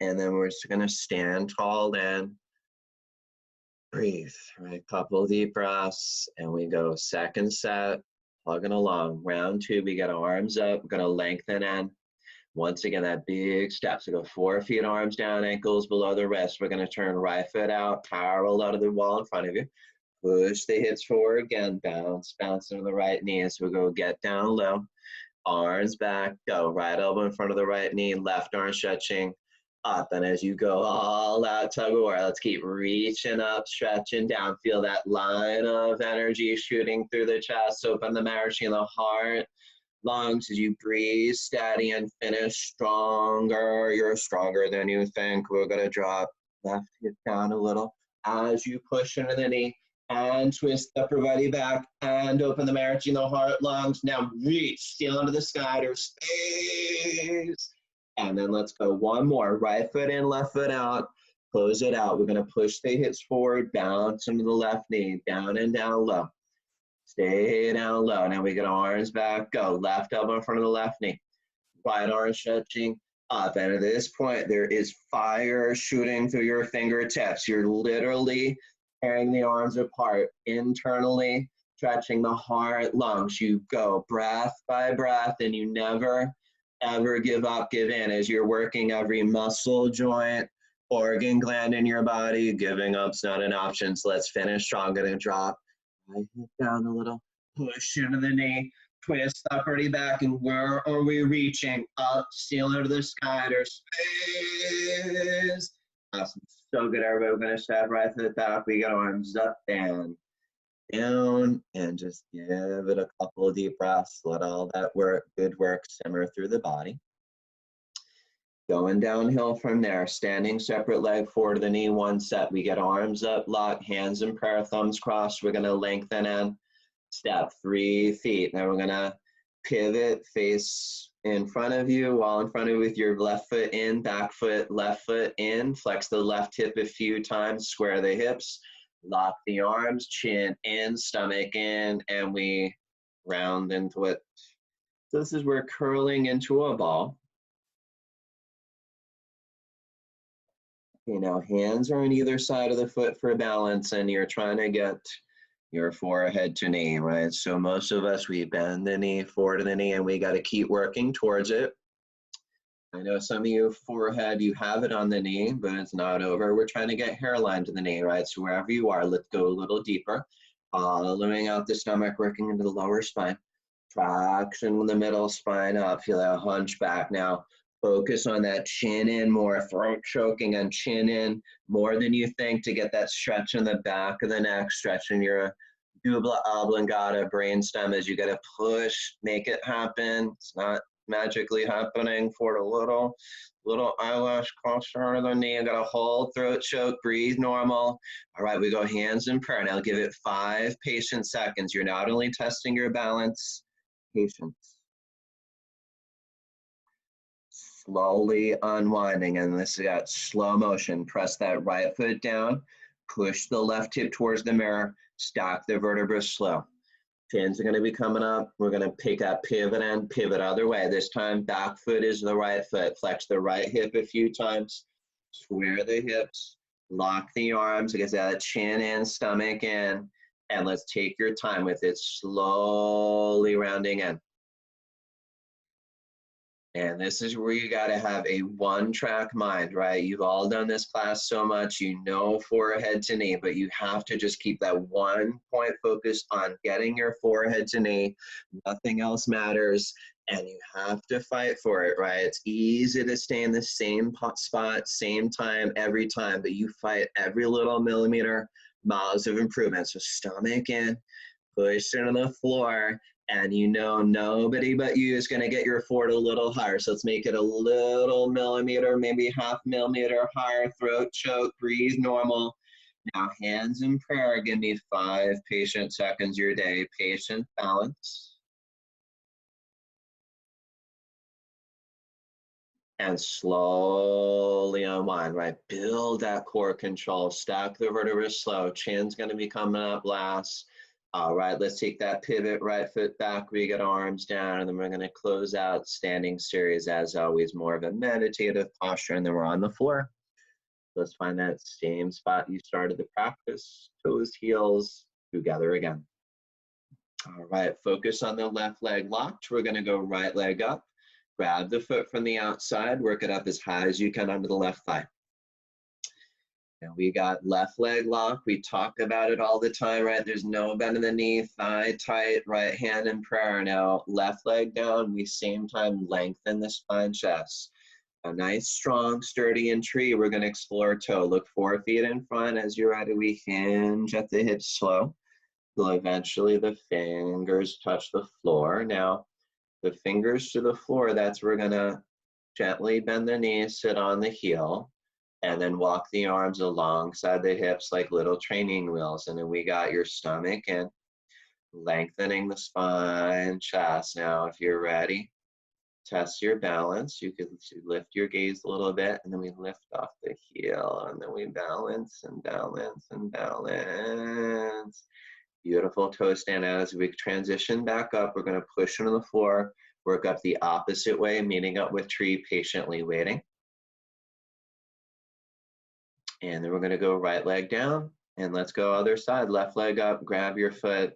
And then we're just going to stand tall and breathe, right? Couple deep breaths, and we go second set, plugging along. Round 2, we got arms up, we're gonna lengthen in. Once again, that big step. So go 4 feet, arms down, ankles below the wrist. We're gonna turn right foot out, parallel out of the wall in front of you. Push the hips forward again, bounce into the right knee. So we go get down low, arms back, go. Right elbow in front of the right knee, left arm stretching up, and as you go all out, tug of war. Let's keep reaching up, stretching down. Feel that line of energy shooting through the chest. Open the nourishing the heart, lungs as you breathe steady and finish stronger. You're stronger than you think. We're gonna drop left hip down a little as you push into the knee and twist the upper body back and open the nourishing the heart, lungs. Now reach, seal into the sky to space. And then let's go one more. Right foot in, left foot out. Close it out. We're going to push the hips forward, bounce into the left knee, down and down low. Stay down low. Now we get arms back, go. Left elbow in front of the left knee. Right arm stretching up. And at this point, there is fire shooting through your fingertips. You're literally tearing the arms apart internally, stretching the heart, lungs. You go breath by breath, and you never ever give up, give in as you're working every muscle, joint, organ, gland in your body. Giving up's not an option. So let's finish strong. Gonna drop right hip down a little, push into the knee, twist up already back, and where are we reaching? Up, seal into the sky, there's space. Awesome, so good, everybody. We're gonna step right foot back. We got arms up and down, and just give it a couple of deep breaths. Let all that good work simmer through the body. Going downhill from there, standing separate leg forward to the knee, 1 set. We get arms up, lock, hands in prayer, thumbs crossed. We're gonna lengthen in, step 3 feet. Now we're gonna pivot, face in front of you, wall in front of you with your left foot in, back foot, left foot in. Flex the left hip a few times, square the hips. Lock the arms, chin in, stomach in, and we round into it. So this is where curling into a ball. You know, hands are on either side of the foot for balance, and you're trying to get your forehead to knee, right? So most of us, we bend the knee, forward to the knee, and we got to keep working towards it. I know some of you, forehead, you have it on the knee, but it's not over. We're trying to get hairline to the knee, right? So wherever you are, let's go a little deeper. Following out the stomach, working into the lower spine. Traction in the middle, spine up. Feel that hunch back now. Focus on that chin in more, throat choking and chin in more than you think to get that stretch in the back of the neck, stretching your dubla oblongata, brainstem as you got to push, make it happen. It's not magically happening. For a little eyelash closer to the knee. I got a hold, throat choke, breathe normal. All right, we go hands in prayer. Now give it 5 patient seconds. You're not only testing your balance, patience. Slowly unwinding, and this got slow motion. Press that right foot down, push the left hip towards the mirror, stack the vertebrae slow. Chins are going to be coming up. We're going to pick up pivot and pivot other way. This time, back foot is the right foot. Flex the right hip a few times. Square the hips. Lock the arms. Like I said, chin in, stomach in. And let's take your time with it. Slowly rounding in. And this is where you got to have a one-track mind, right? You've all done this class so much, you know forehead to knee, but you have to just keep that one point focused on getting your forehead to knee. Nothing else matters, and you have to fight for it, right? It's easy to stay in the same spot, same time, every time, but you fight every little millimeter, miles of improvement. So stomach in, push into the floor, and you know nobody but you is going to get your forward a little higher. So let's make it a little millimeter, maybe half millimeter higher. Throat choke, breathe normal. Now, hands in prayer, give me 5 patient seconds your day. Patient balance. And slowly unwind, right? Build that core control. Stack the vertebrae slow. Chin's going to be coming up last. All right, let's take that pivot, right foot back. We get arms down, and then we're going to close out standing series, as always, more of a meditative posture, and then we're on the floor. Let's find that same spot you started the practice. Toes, heels, together again. All right, focus on the left leg locked. We're going to go right leg up. Grab the foot from the outside, work it up as high as you can onto the left thigh. And we got left leg lock. We talk about it all the time, right? There's no bend in the knee, thigh tight, right hand in prayer. Now, left leg down, we same time lengthen the spine, chest. A nice, strong, sturdy and tree. We're going to explore toe. Look 4 feet in front. As you're ready, we hinge at the hips slow. Till eventually the fingers touch the floor. Now, the fingers to the floor, that's where we're gonna gently bend the knees, sit on the heel, and then walk the arms alongside the hips like little training wheels. And then we got your stomach and lengthening the spine, chest. Now, if you're ready, test your balance. You could lift your gaze a little bit, and then we lift off the heel, and then we balance and balance and balance. Beautiful toe stand out. As we transition back up, we're going to push into the floor, work up the opposite way, meeting up with tree, patiently waiting. And then we're going to go right leg down, and let's go other side. Left leg up, grab your foot,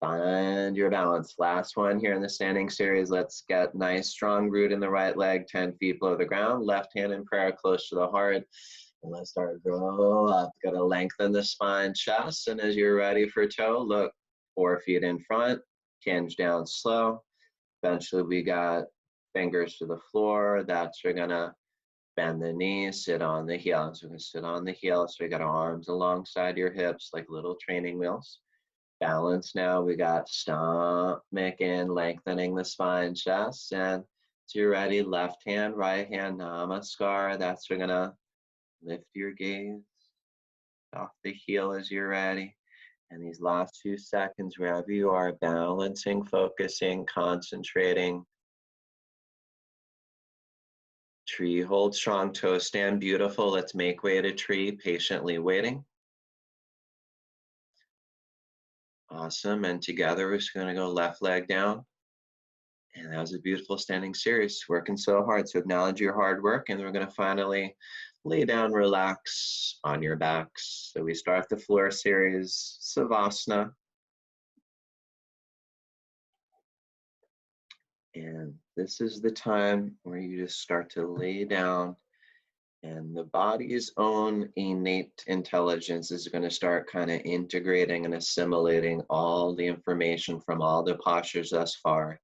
find your balance. Last one here in the standing series. Let's get nice, strong root in the right leg, 10 feet below the ground. Left hand in prayer, close to the heart. And let's start grow up. Got to lengthen the spine, chest. And as you're ready for toe, look 4 feet in front, hinge down slow. Eventually we got fingers to the floor. That's you're gonna bend the knees, sit on the heel. So we're gonna sit on the heel. So we got arms alongside your hips like little training wheels. Balance now. We got stomach in, lengthening the spine, chest. And so you're ready, left hand, right hand, namaskar. That's we're gonna lift your gaze off the heel as you're ready. And these last few seconds, wherever you are, balancing, focusing, concentrating. Tree, hold strong, toe stand, beautiful. Let's make way to tree, patiently waiting. Awesome, and together we're just gonna go left leg down. And that was a beautiful standing series, working so hard. So acknowledge your hard work, and we're gonna finally lay down, relax on your backs. So we start the floor series, Savasana. And this is the time where you just start to lay down, and the body's own innate intelligence is going to start kind of integrating and assimilating all the information from all the postures thus far.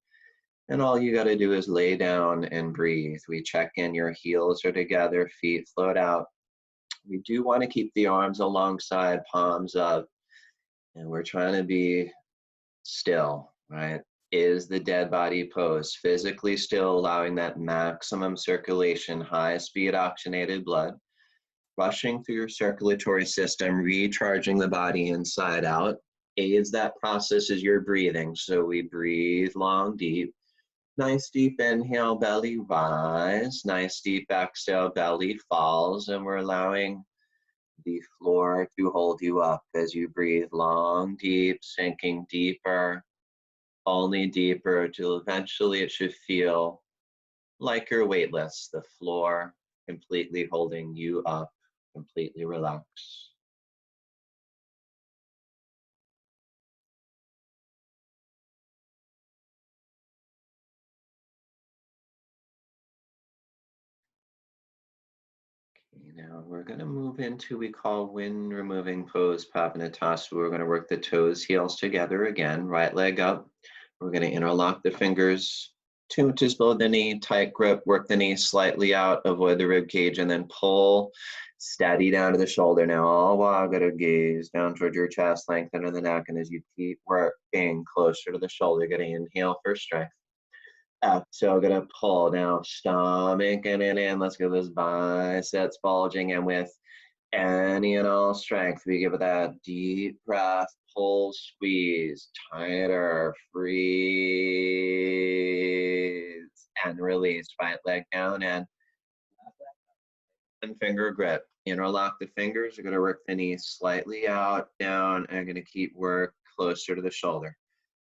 And all you got to do is lay down and breathe. We check in, your heels are together, feet float out. We do want to keep the arms alongside, palms up, and we're trying to be still, right? Is the dead body pose, physically still, allowing that maximum circulation, high speed oxygenated blood, rushing through your circulatory system, recharging the body inside out, aids that process as you're breathing. So we breathe long, deep. Nice deep inhale, belly rise. Nice deep exhale, belly falls. And we're allowing the floor to hold you up as you breathe long, deep, sinking deeper, only deeper, till eventually it should feel like you're weightless, the floor completely holding you up, completely relaxed. Okay, now we're going to move into we call wind removing pose, Pavanatasa. We're going to work the toes, heels together again, right leg up. We're going to interlock the fingers 2 inches below the knee, tight grip, work the knee slightly out, avoid the rib cage, and then pull steady down to the shoulder. Now, all while got to gaze down toward your chest, lengthen in the neck, and as you keep working closer to the shoulder, you're going to inhale for strength. Exhale, gonna pull now, stomach in and in. Let's get those biceps bulging, and with Any and all strength. We give it that deep breath, pull, squeeze, tighter, freeze, and release. Right leg down and finger grip. Interlock the fingers. You're going to work the knees slightly out, down, and going to keep work closer to the shoulder.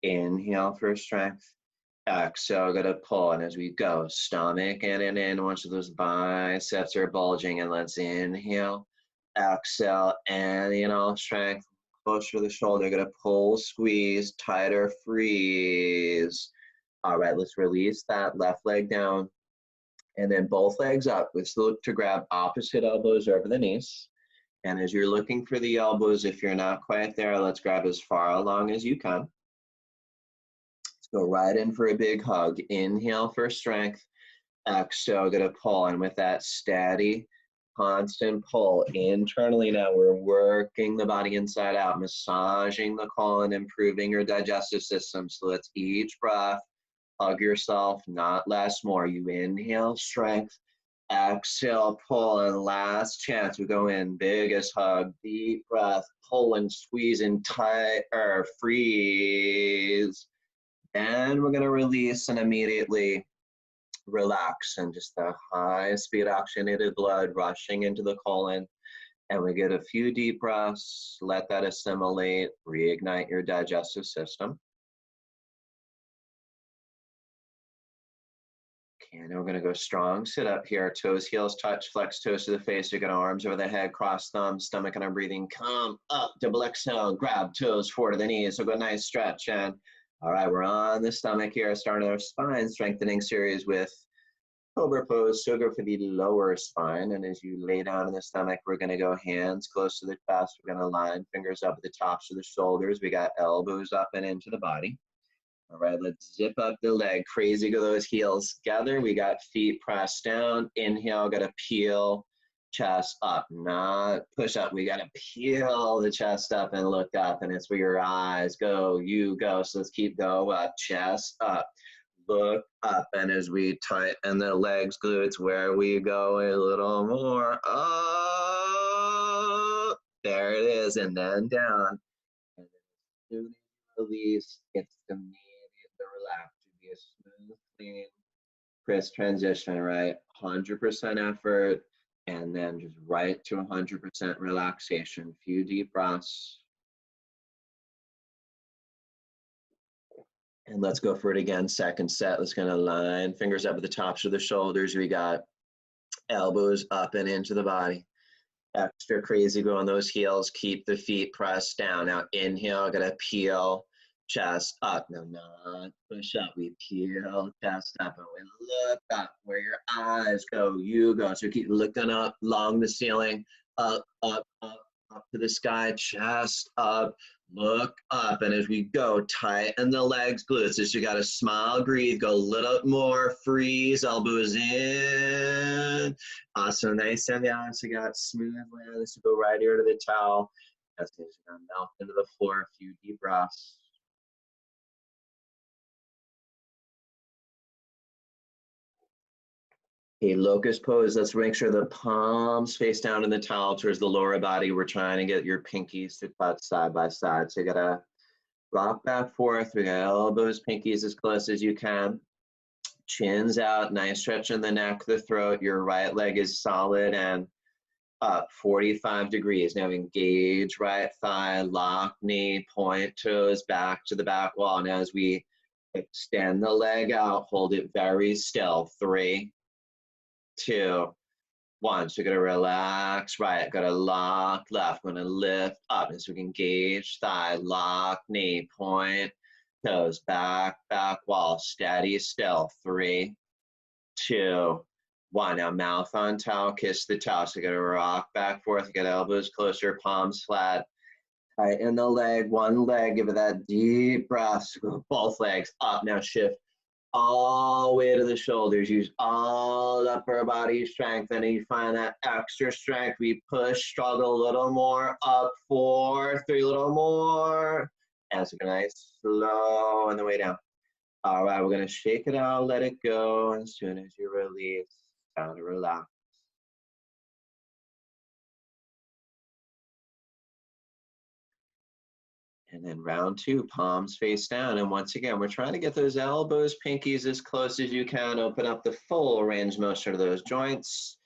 Inhale for strength. Exhale, going to pull. And as we go, stomach in and in. Once those biceps are bulging, and let's inhale. Exhale, and all strength. Closer to the shoulder. Going to pull, squeeze, tighter, freeze. All right, let's release that left leg down. And then both legs up. Let's look to grab opposite elbows over the knees. And as you're looking for the elbows, if you're not quite there, let's grab as far along as you can. Let's go right in for a big hug. Inhale for strength. Exhale, gonna pull. And with that steady, constant pull internally now, we're working the body inside out, massaging the colon, improving your digestive system. So let's each breath, hug yourself, not less, more. You inhale, strength. Exhale, pull, and last chance. We go in, biggest hug, deep breath, pull and squeeze and tighter, freeze. And we're gonna release and immediately relax, and just the high speed oxygenated blood rushing into the colon. And we get a few deep breaths, let that assimilate, reignite your digestive system. And then we're going to go strong. Sit up here. Toes, heels touch. Flex toes to the face. You're going to arms over the head. Cross thumbs. Stomach and arm breathing. Come up. Double exhale. Grab toes forward to the knees. So go nice stretch. And all right, we're on the stomach here. Starting our spine strengthening series with Cobra pose. So go for the lower spine. And as you lay down in the stomach, we're going to go hands close to the chest. We're going to line fingers up at the tops of the shoulders. We got elbows up and into the body. All right, let's zip up the leg. Crazy, go those heels together. We got feet pressed down. Inhale, got to peel, chest up, not push up. We got to peel the chest up and look up. And it's where your eyes go, you go. So let's keep go up, chest up, look up. And as we tighten the legs, glutes, where we go a little more. Oh, there it is. And then down. And then release, it's the relax, to be a smooth, clean, crisp transition, right? 100% effort, and then just right to 100% relaxation. Few deep breaths. And let's go for it again. Second set. Let's gonna line fingers up at the tops of the shoulders. We got elbows up and into the body. Extra crazy, go on those heels. Keep the feet pressed down. Now inhale, gonna peel. Chest up, no, not push up. We peel, chest up, and we look up. Where your eyes go, you go. So keep looking up, along the ceiling, up, up, up, up to the sky, chest up, look up. And as we go, tighten the legs, glutes. So you got to smile, breathe, go a little more, freeze, elbows in. Awesome, nice and down. So you got smooth land. This will go right here to the towel. As you're gonna melt into the floor, a few deep breaths. A locust pose, let's make sure the palms face down in the towel towards the lower body. We're trying to get your pinkies to touch side by side. So you gotta rock back forth. We got elbows, pinkies as close as you can. Chins out, nice stretch in the neck, the throat. Your right leg is solid and up 45 degrees. Now engage right thigh, lock knee, point toes back to the back wall. And as we extend the leg out, hold it very still. 3, 2, 1. So you're gonna relax right, gonna lock left, gonna lift up. And so we can engage thigh, lock knee, point toes, back wall, steady still. 3, 2, 1. Now mouth on towel, kiss the towel. So you're gonna rock back forth, get elbows closer, palms flat. Tighten the leg, one leg, give it that deep breath. So both legs up. Now shift all the way to the shoulders. Use all upper body strength. And you find that extra strength. We push, struggle a little more. Up, 4, 3, a little more. And so nice, slow on the way down. All right, we're gonna shake it out, let it go. As soon as you release, down to relax. And then round two, palms face down. And once again, we're trying to get those elbows, pinkies as close as you can. Open up the full range motion of those joints.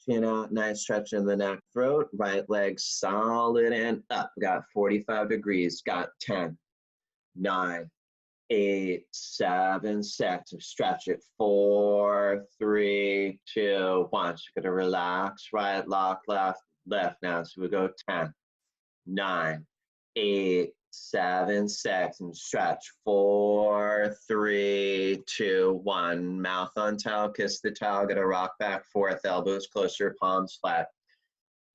Chin out, nice stretch in the neck, throat. Right leg solid and up. Got 45 degrees. Got 10, 9, 8, 7, 6. Stretch it. 4, 3, 2, 1. So you're going to relax. Right, lock, left, left. Now, so we go 10, 9, 8, 7, 6, and stretch. 4, 3, 2, 1. Mouth on towel, kiss the towel. Gonna rock back forth, elbows closer, palms flat.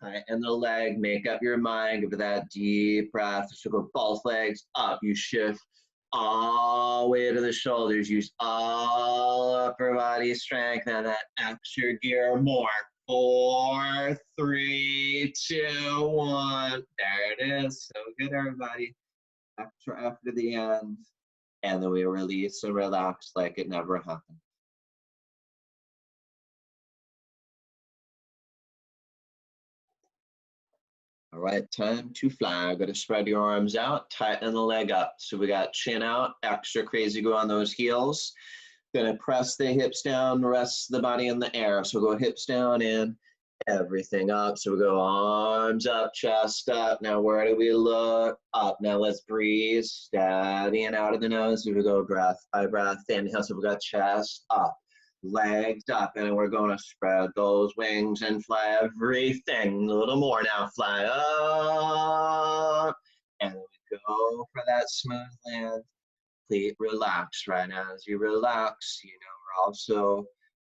Tighten the leg, make up your mind, give it that deep breath. So go both legs up. You shift all the way to the shoulders. Use all upper body strength and that extra gear more. 4, 3, 2, 1. There it is. So good, everybody. Extra after the end. And then we release and relax like it never happened. All right, time to fly. Got to spread your arms out, tighten the leg up. So we got chin out, extra crazy go on those heels. Gonna press the hips down, rest the body in the air. So go hips down in, everything up. So we go arms up, chest up. Now where do we look? Up. Now let's breathe, steady and out of the nose. So we go breath by breath, inhale. So we got chest up, legs up, and we're gonna spread those wings and fly everything. A little more now, fly up. And then we go for that smooth land. Complete relax right now. As you relax, you know, we're also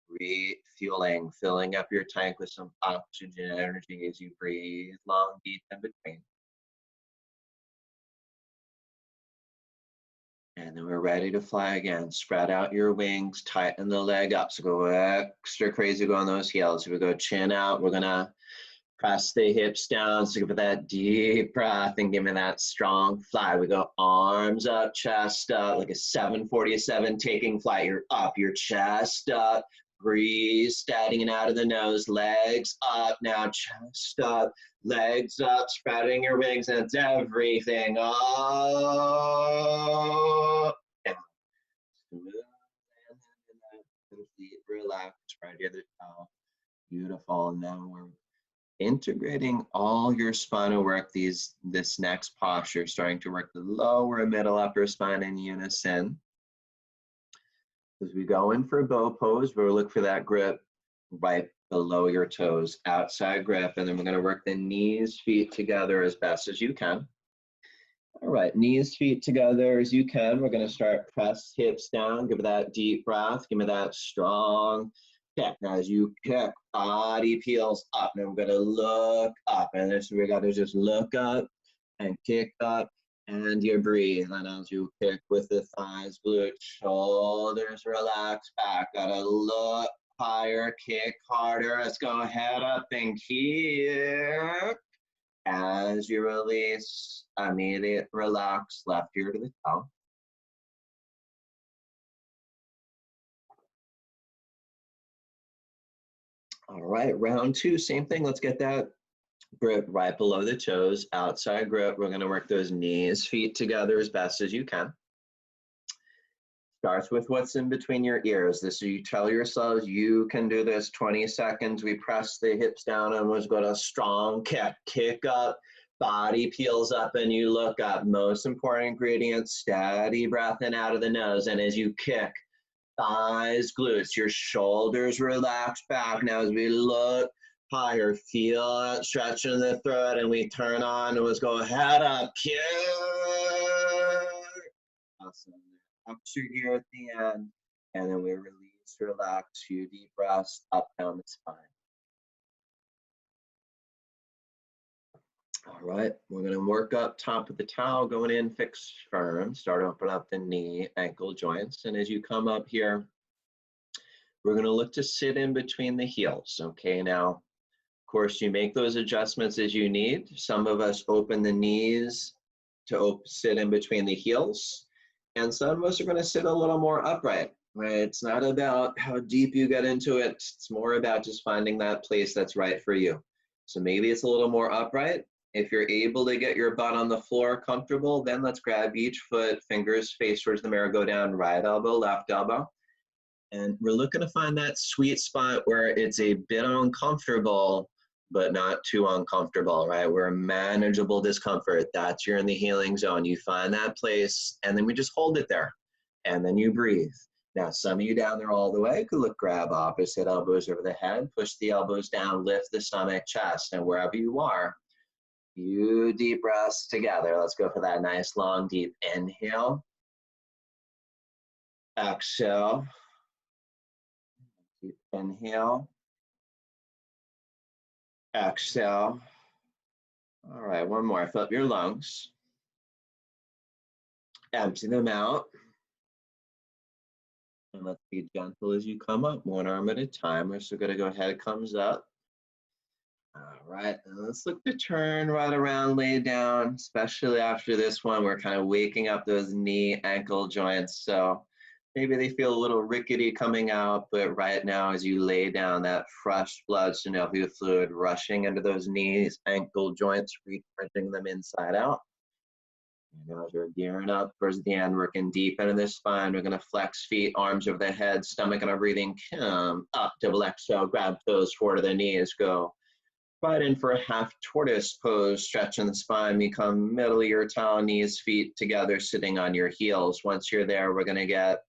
refueling, filling up your tank with some oxygen energy as you breathe long, deep in between. And then we're ready to fly again. Spread out your wings, tighten the leg up. So go extra crazy, go on those heels. So we go chin out. We're gonna press the hips down. So give it that deep breath and give me that strong fly. We go arms up, chest up, like a 747 taking flight. You're up, your chest up. Breathe, steady and out of the nose, legs up, now chest up, legs up, spreading your wings, and it's everything up, down. Smooth, and complete relax, right here, the towel. Beautiful, and now we're integrating all your spinal work, this next posture, starting to work the lower, middle, upper spine in unison. As we go in for bow pose, we'll look for that grip right below your toes, outside grip, and then we're gonna work the knees, feet together as best as you can. All right, knees, feet together as you can. We're gonna start press hips down, give it that deep breath, give me that strong kick. Now as you kick, body peels up, and we're gonna look up, and this we gotta just look up and kick up. And you breathe, and as you kick with the thighs, glutes, shoulders, relax back. Gotta look higher, kick harder. Let's go head up and kick. As you release, immediate relax, left ear to the toe. All right, round two, same thing. Let's get that grip right below the toes, outside grip. We're gonna work those knees, feet together as best as you can. Starts with what's in between your ears. This, so you tell yourselves you can do this. 20 seconds. We press the hips down and let's go to a strong kick. Kick up, body peels up and you look up. Most important ingredient, steady breath in out of the nose. And as you kick, thighs, glutes, your shoulders relax back. Now as we look higher, feel that stretch in the throat, and we turn on and let's go head up, kick. Awesome. Extra gear at the end, and then we release, relax, few deep breaths up down the spine. All right, we're gonna work up top of the towel, going in, fix firm, start open up the knee, ankle joints, and as you come up here, we're gonna look to sit in between the heels, okay? Now, of course, you make those adjustments as you need. Some of us open the knees to sit in between the heels, and some of us are gonna sit a little more upright, right? It's not about how deep you get into it. It's more about just finding that place that's right for you. So maybe it's a little more upright, If you're able to get your butt on the floor comfortable, then let's grab each foot, fingers face towards the mirror, go down right elbow, left elbow. And we're looking to find that sweet spot where it's a bit uncomfortable, but not too uncomfortable, right? We're manageable discomfort. That's you're in the healing zone. You find that place, and then we just hold it there. And then you breathe. Now, some of you down there all the way could look, grab opposite elbows over the head, push the elbows down, lift the stomach, chest, and wherever you are, few deep breaths together. Let's go for that nice, long, deep inhale. Exhale. Deep inhale. Exhale. All right, one more. Fill up your lungs. Empty them out. And let's be gentle as you come up, one arm at a time. We're still going to go ahead, comes up. All right, and let's look to turn right around, lay down, especially after this one. We're kind of waking up those knee, ankle joints. So maybe they feel a little rickety coming out, but right now as you lay down, that fresh blood synovial fluid rushing into those knees, ankle joints, refreshing them inside out. And as we're gearing up towards the end, working deep into the spine, we're going to flex feet, arms over the head, stomach and our breathing. Come up, double exhale, grab toes forward to the knees, go. Right in for a half tortoise pose, stretching the spine, become middle of your toe, knees, feet together, sitting on your heels. Once you're there, we're going to get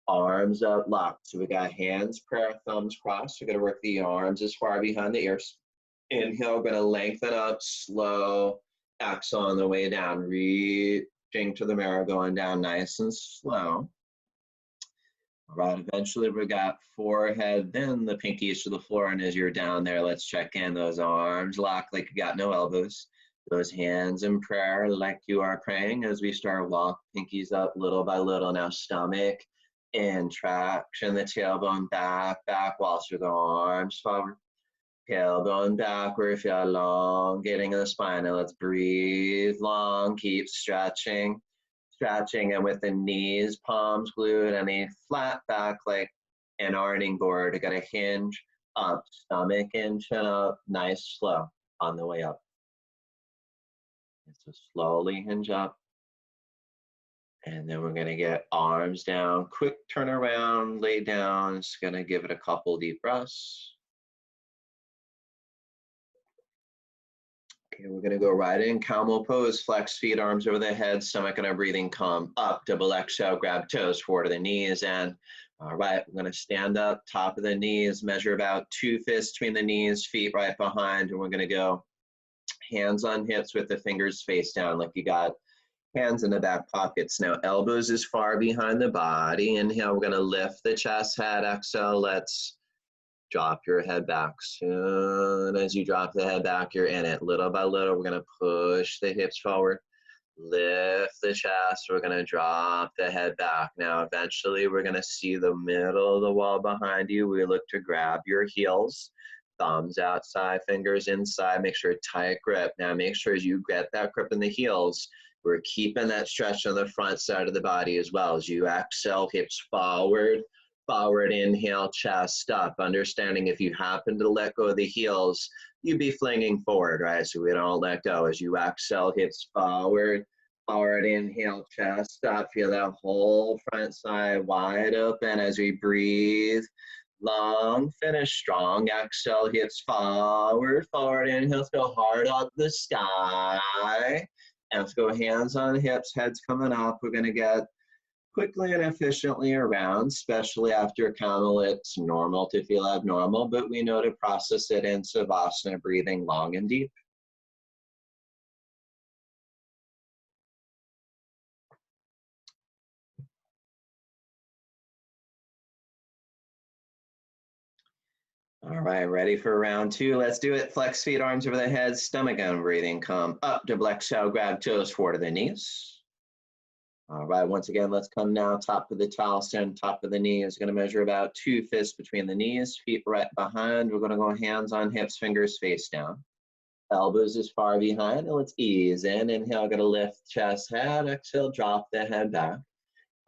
arms up, locked. So we got hands, prayer, thumbs crossed. We're going to work the arms as far behind the ears. Inhale, we're going to lengthen up, slow. Exhale on the way down, reaching to the mirror, going down nice and slow. All right, eventually we got forehead, then the pinkies to the floor, and as you're down there, let's check in. Those arms locked like you got no elbows. Those hands in prayer like you are praying as we start walk pinkies up little by little. Now stomach in, traction the tailbone back, whilst the arms forward. Tailbone backward, feel elongating in the spine. And let's breathe long, keep stretching. And with the knees, palms glued, and a flat back like an ironing board. You got a hinge up, stomach in, chin up, nice, slow on the way up. And so slowly hinge up. And then we're gonna get arms down, quick turn around, lay down. It's gonna give it a couple deep breaths. Okay, we're gonna go right in, camel pose, flex feet, arms over the head, stomach and our breathing, come up, double exhale, grab toes forward to the knees, and all right, we're gonna stand up, top of the knees, measure about 2 fists between the knees, feet right behind, and we're gonna go hands on hips with the fingers face down like you got hands in the back pockets. Now elbows as far behind the body. Inhale, we're gonna lift the chest, head, exhale, let's drop your head back. Soon as you drop the head back, you're in it. Little by little, we're gonna push the hips forward, lift the chest, we're gonna drop the head back. Now, eventually, we're gonna see the middle of the wall behind you. We look to grab your heels, thumbs outside, fingers inside, make sure tight grip. Now, make sure as you get that grip in the heels, we're keeping that stretch on the front side of the body as well. As you exhale, hips forward, inhale, chest up. Understanding if you happen to let go of the heels, you'd be flinging forward, right? So we don't let go. As you exhale, hips forward, inhale, chest up. Feel that whole front side wide open as we breathe. Long, finish strong. Exhale, hips forward, inhale, let's go hard up the sky. And let's go hands on hips, heads coming up. We're gonna get quickly and efficiently around, especially after camel. It's normal to feel abnormal, but we know to process it in Savasana, breathing long and deep. All right, ready for round 2. Let's do it. Flex feet, arms over the head, stomach and breathing. Come up, double exhale, grab toes forward to the knees. All right, once again, let's come now, top of the towel, stand top of the knee. Is gonna measure about 2 fists between the knees, feet right behind. We're gonna go hands on hips, fingers face down. Elbows as far behind, and let's ease in. Inhale, gonna lift chest, head, exhale, drop the head back.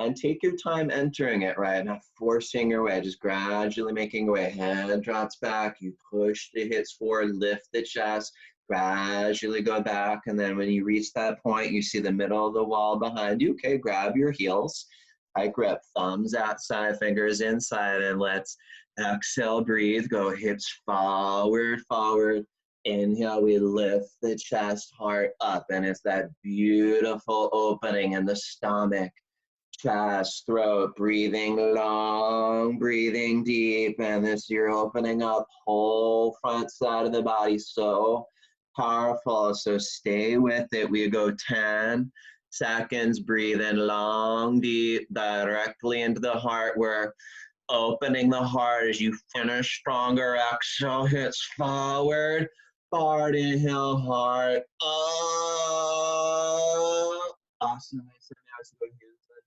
And take your time entering it, right? Not forcing your way, just gradually making your way. Head drops back, you push the hips forward, lift the chest, gradually go back. And then when you reach that point, you see the middle of the wall behind you. Okay, grab your heels, tight grip, thumbs outside, fingers inside, and let's exhale, breathe, go hips forward, forward. Inhale, we lift the chest, heart up, and it's that beautiful opening in the stomach, chest, throat, breathing long, breathing deep, and this you're opening up whole front side of the body. So powerful. So stay with it. We go 10 seconds, breathe in long, deep, directly into the heart. We're opening the heart as you finish stronger. Exhale, hips forward, forward, inhale, heart up. Awesome. So now it's going to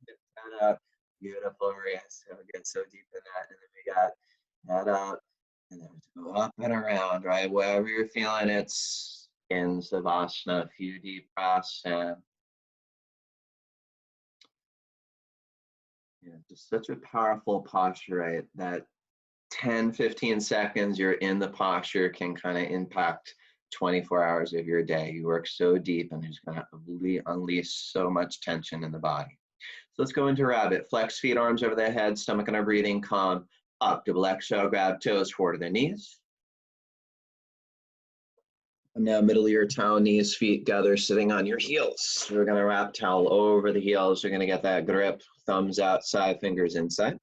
hip that up. Beautiful, Maria. So good, so deep in that. And then we got that up, and then we go up and around, right? Wherever you're feeling it's in Savasana. A few deep breaths in. Yeah, just such a powerful posture, right? That 10, 15 seconds you're in the posture can kind of impact 24 hours of your day. You work so deep and it's going to unleash so much tension in the body. So let's go into rabbit. Flex feet, arms over the head, stomach and our breathing calm. Up, double exhale, grab toes forward to the knees. And now middle of your towel, knees, feet together, sitting on your heels. So we're going to wrap towel over the heels. You're going to get that grip, thumbs outside, fingers inside.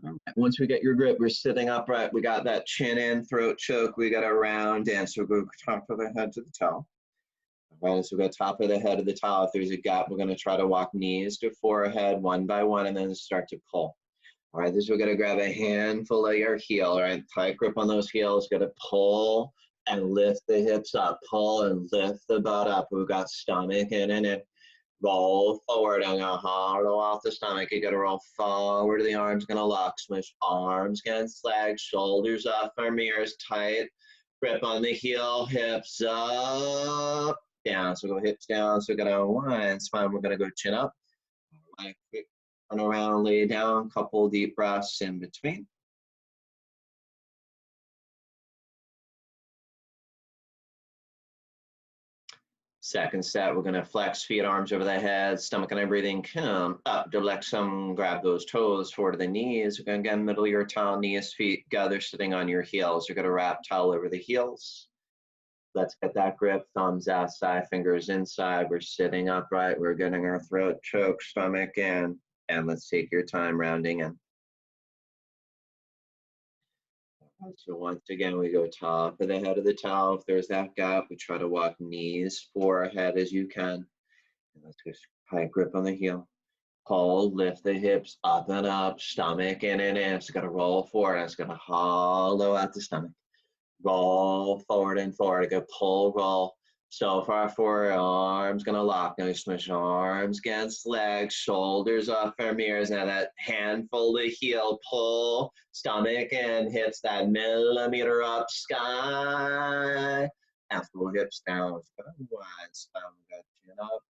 All right. Once we get your grip, we're sitting upright. We got that chin in, throat choke. We got a round in. So we'll go top of the head to the towel. All right, so we got top of the head of the towel. If there's a gap, we're going to try to walk knees to forehead one by one and then start to pull. All right, this is we're going to grab a handful of your heel. All right, tight grip on those heels. Going to pull and lift the hips up. Pull and lift the butt up. We've got stomach in and in. Roll forward. I'm going to hollow off the stomach. You got to roll forward. The arms going to lock. Smush arms against legs. Shoulders off our mirrors. Tight grip on the heel. Hips up. Down. So go hips down. So we're going to unwind. Spine. We're going to go chin up. All right, quick turn around, lay down. Couple deep breaths in between. Second set, we're going to flex feet, arms over the head, stomach and breathing, come up, double exhale, grab those toes forward to the knees. We're going to get middle of your towel, knees, feet together, sitting on your heels. You're going to wrap towel over the heels. Let's get that grip, thumbs outside, fingers inside. We're sitting upright. We're getting our throat choke, stomach in, and let's take your time rounding in. So once again, we go top of the head of the towel. If there's that gap, we try to walk knees forehead as you can. And let's just tight grip on the heel. Pull, lift the hips up and up, stomach in and in. It's going to roll forward. It's going to hollow out the stomach. Roll forward and forward. Go pull, roll. So far forward, arms going to lock. Now you smush arms against legs, shoulders off our mirrors. Now that handful to heel, pull, stomach in, hips that millimeter up, sky. After hips down, wide spine, we got chin up.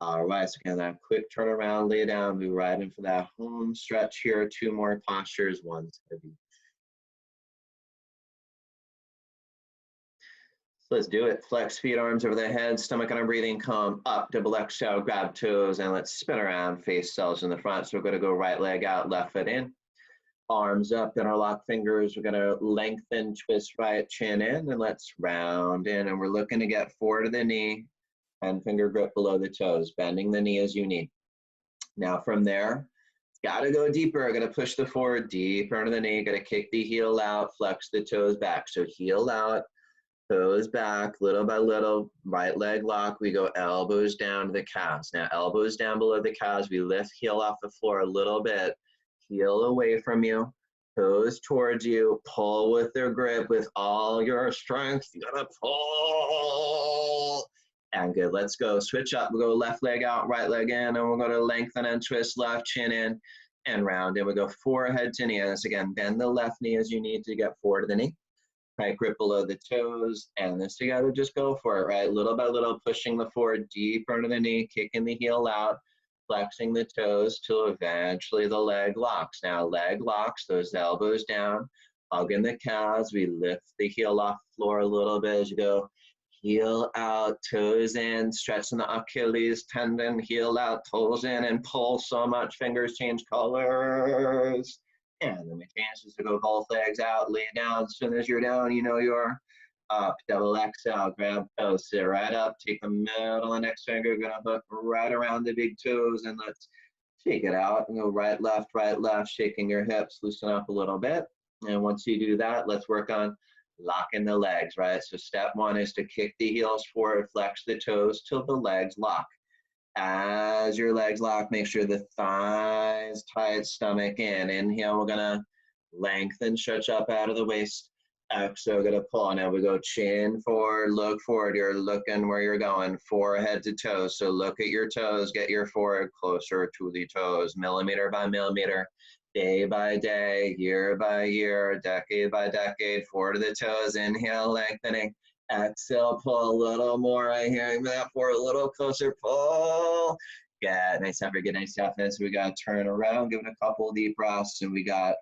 All right, so again, that quick turnaround, lay down, move right in for that home stretch here. 2 more postures, one's heavy. Let's do it. Flex feet, arms over the head, stomach and our breathing, come up, double exhale, grab toes, and let's spin around, face cells in the front. So we're going to go right leg out, left foot in, arms up, interlock fingers. We're going to lengthen, twist right, chin in, and let's round in. And we're looking to get forward to the knee and finger grip below the toes, bending the knee as you need. Now from there, got to go deeper. Got to push the forward deeper into the knee. Got to kick the heel out, flex the toes back. So heel out. Toes back, little by little, right leg lock. We go elbows down to the calves. Now elbows down below the calves. We lift heel off the floor a little bit. Heel away from you. Toes towards you. Pull with their grip with all your strength. You gotta pull. And good, let's go. Switch up. We go left leg out, right leg in, and we're gonna lengthen and twist left chin in and round. And we go forehead to knee. And this again, bend the left knee as you need to get forward to the knee. Right, grip below the toes, and this together, just go for it, right? Little by little, pushing the forward deeper into the knee, kicking the heel out, flexing the toes till eventually the leg locks. Now leg locks, those elbows down, hugging the calves. We lift the heel off the floor a little bit as you go. Heel out, toes in, stretching the Achilles tendon, heel out, toes in, and pull so much, fingers change colors. And then we change this to go both legs out, lay down. As soon as you're down, you know you're up. Double exhale, grab toes, sit right up, take the middle of the next finger, gonna hook right around the big toes, and let's shake it out and go right, left, shaking your hips, loosen up a little bit. And once you do that, let's work on locking the legs, right? So step one is to kick the heels forward, flex the toes till the legs lock. As your legs lock, make sure the thighs tight, stomach in. Inhale, we're gonna lengthen, stretch up out of the waist. Exhale, gonna pull. Now we go chin forward, look forward. You're looking where you're going, forehead to toes. So look at your toes, get your forehead closer to the toes, millimeter by millimeter. Day by day, year by year, decade by decade, forward to the toes, inhale, lengthening, exhale, pull a little more, I hearing that, for a little closer, pull, good, nice effort, good, nice deftness, we got to turn around, give it a couple deep breaths, and we got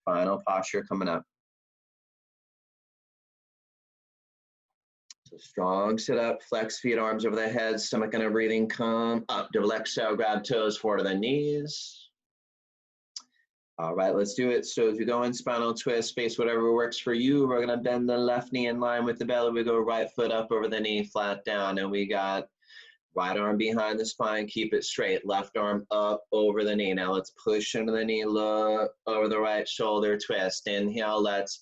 final posture coming up. So strong sit up, flex feet, arms over the head, stomach and a breathing, come up, double exhale, grab toes, forward to the knees. All right, let's do it. So if you go in spinal twist, space, whatever works for you, we're gonna bend the left knee in line with the belly. We go right foot up over the knee, flat down, and we got right arm behind the spine, keep it straight. Left arm up over the knee. Now let's push into the knee, look over the right shoulder, twist. Inhale, let's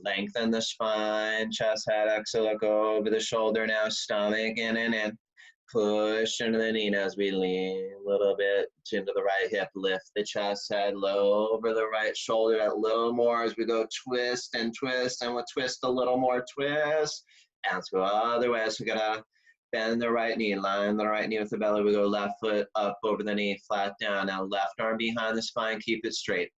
lengthen the spine, chest, head, exhale, go over the shoulder now, stomach in and in. Push into the knee as we lean a little bit into the right hip, lift the chest, head low over the right shoulder, a little more as we go twist, and we'll twist a little more, twist, and let's go other way. So we're gonna bend the right knee, line the right knee with the belly, we go left foot up over the knee, flat down. Now left arm behind the spine, keep it straight.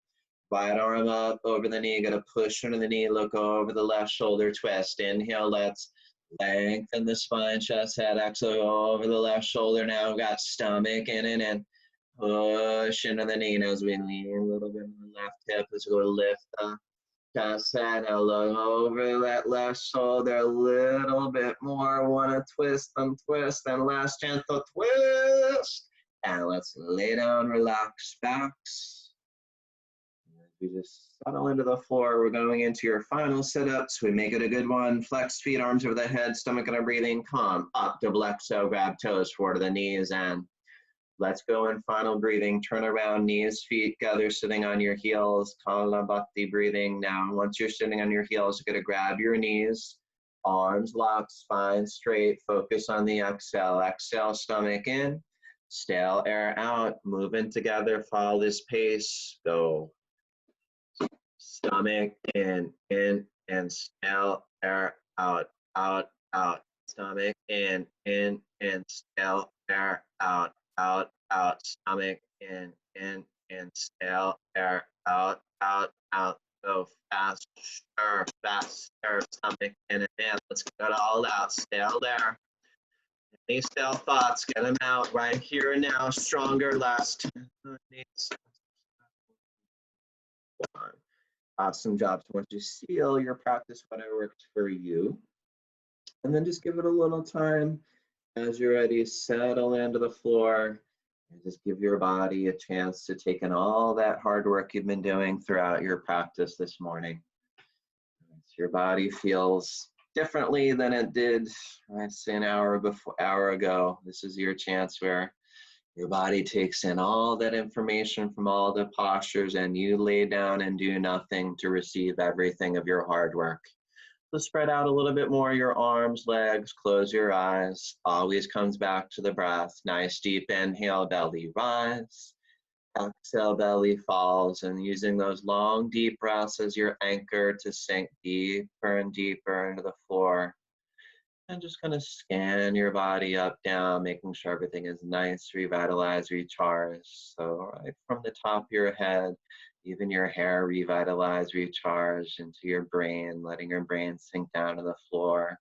Right arm up over the knee, gonna push into the knee, look over the left shoulder, twist. Inhale, let's lengthen the spine, chest, head, exhale over the left shoulder. Now we've got stomach in and in. Push into the knee as we lean a little bit on the left hip. Let's go lift the chest, head, now look over that left shoulder a little bit more. Want to twist and last gentle twist. And let's lay down, relax backs. We just settle into the floor. We're going into your final sit-ups. We make it a good one. Flex feet, arms over the head, stomach and a breathing. Come up, double exhale, grab toes, forward to the knees, and let's go in final breathing. Turn around, knees, feet together, sitting on your heels. Kalabhati breathing. Now, once you're sitting on your heels, you're gonna grab your knees, arms locked, spine straight. Focus on the exhale. Exhale, stomach in, stale air out. Moving together, follow this pace. Go. Stomach in, and stale air out, out, out. Stomach in, and stale air out, out, out. Stomach in, and stale air out, out, out. Go faster, faster. Stomach in and in. Let's get it all out. Stale there. Any stale thoughts, get them out right here and now. Stronger, last 10 minutes. Awesome job. So once you seal your practice, whatever works for you, and then just give it a little time as you're ready, settle into the floor and just give your body a chance to take in all that hard work you've been doing throughout your practice this morning. So your body feels differently than it did, I'd say an hour ago. This is your chance where your body takes in all that information from all the postures and you lay down and do nothing to receive everything of your hard work. So spread out a little bit more your arms, legs, close your eyes. Always comes back to the breath. Nice deep inhale, belly rise. Exhale, belly falls, and using those long deep breaths as your anchor to sink deeper and deeper into the floor. And just kind of scan your body up, down, making sure everything is nice, revitalized, recharged. So right from the top of your head, even your hair revitalized, recharged into your brain, letting your brain sink down to the floor.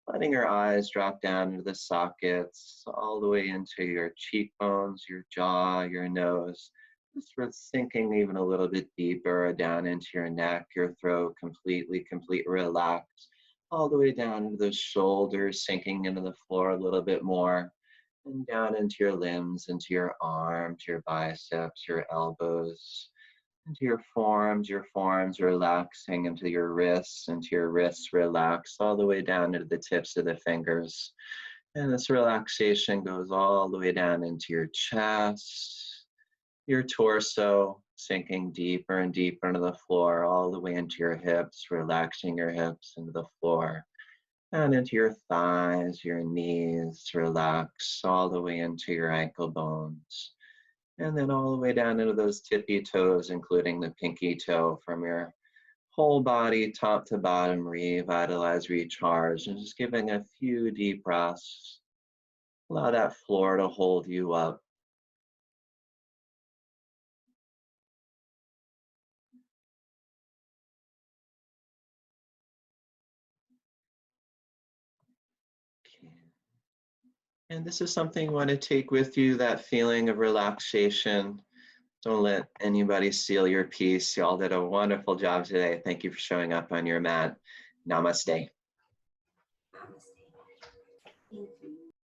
letting your eyes drop down into the sockets, all the way into your cheekbones, your jaw, your nose. Just for sinking even a little bit deeper down into your neck, your throat, completely relaxed, all the way down into the shoulders, sinking into the floor a little bit more, and down into your limbs, into your arms, your biceps, your elbows, into your forearms relaxing into your wrists relax all the way down into the tips of the fingers. And this relaxation goes all the way down into your chest, your torso, sinking deeper and deeper into the floor, all the way into your hips, relaxing your hips into the floor, and into your thighs, your knees, relax all the way into your ankle bones. And then all the way down into those tippy toes, including the pinky toe, from your whole body, top to bottom, revitalize, recharge, and just giving a few deep breaths. Allow that floor to hold you up. Okay. And this is something you want to take with you, that feeling of relaxation. Don't let anybody steal your peace. Y'all did a wonderful job today. Thank you for showing up on your mat. Namaste.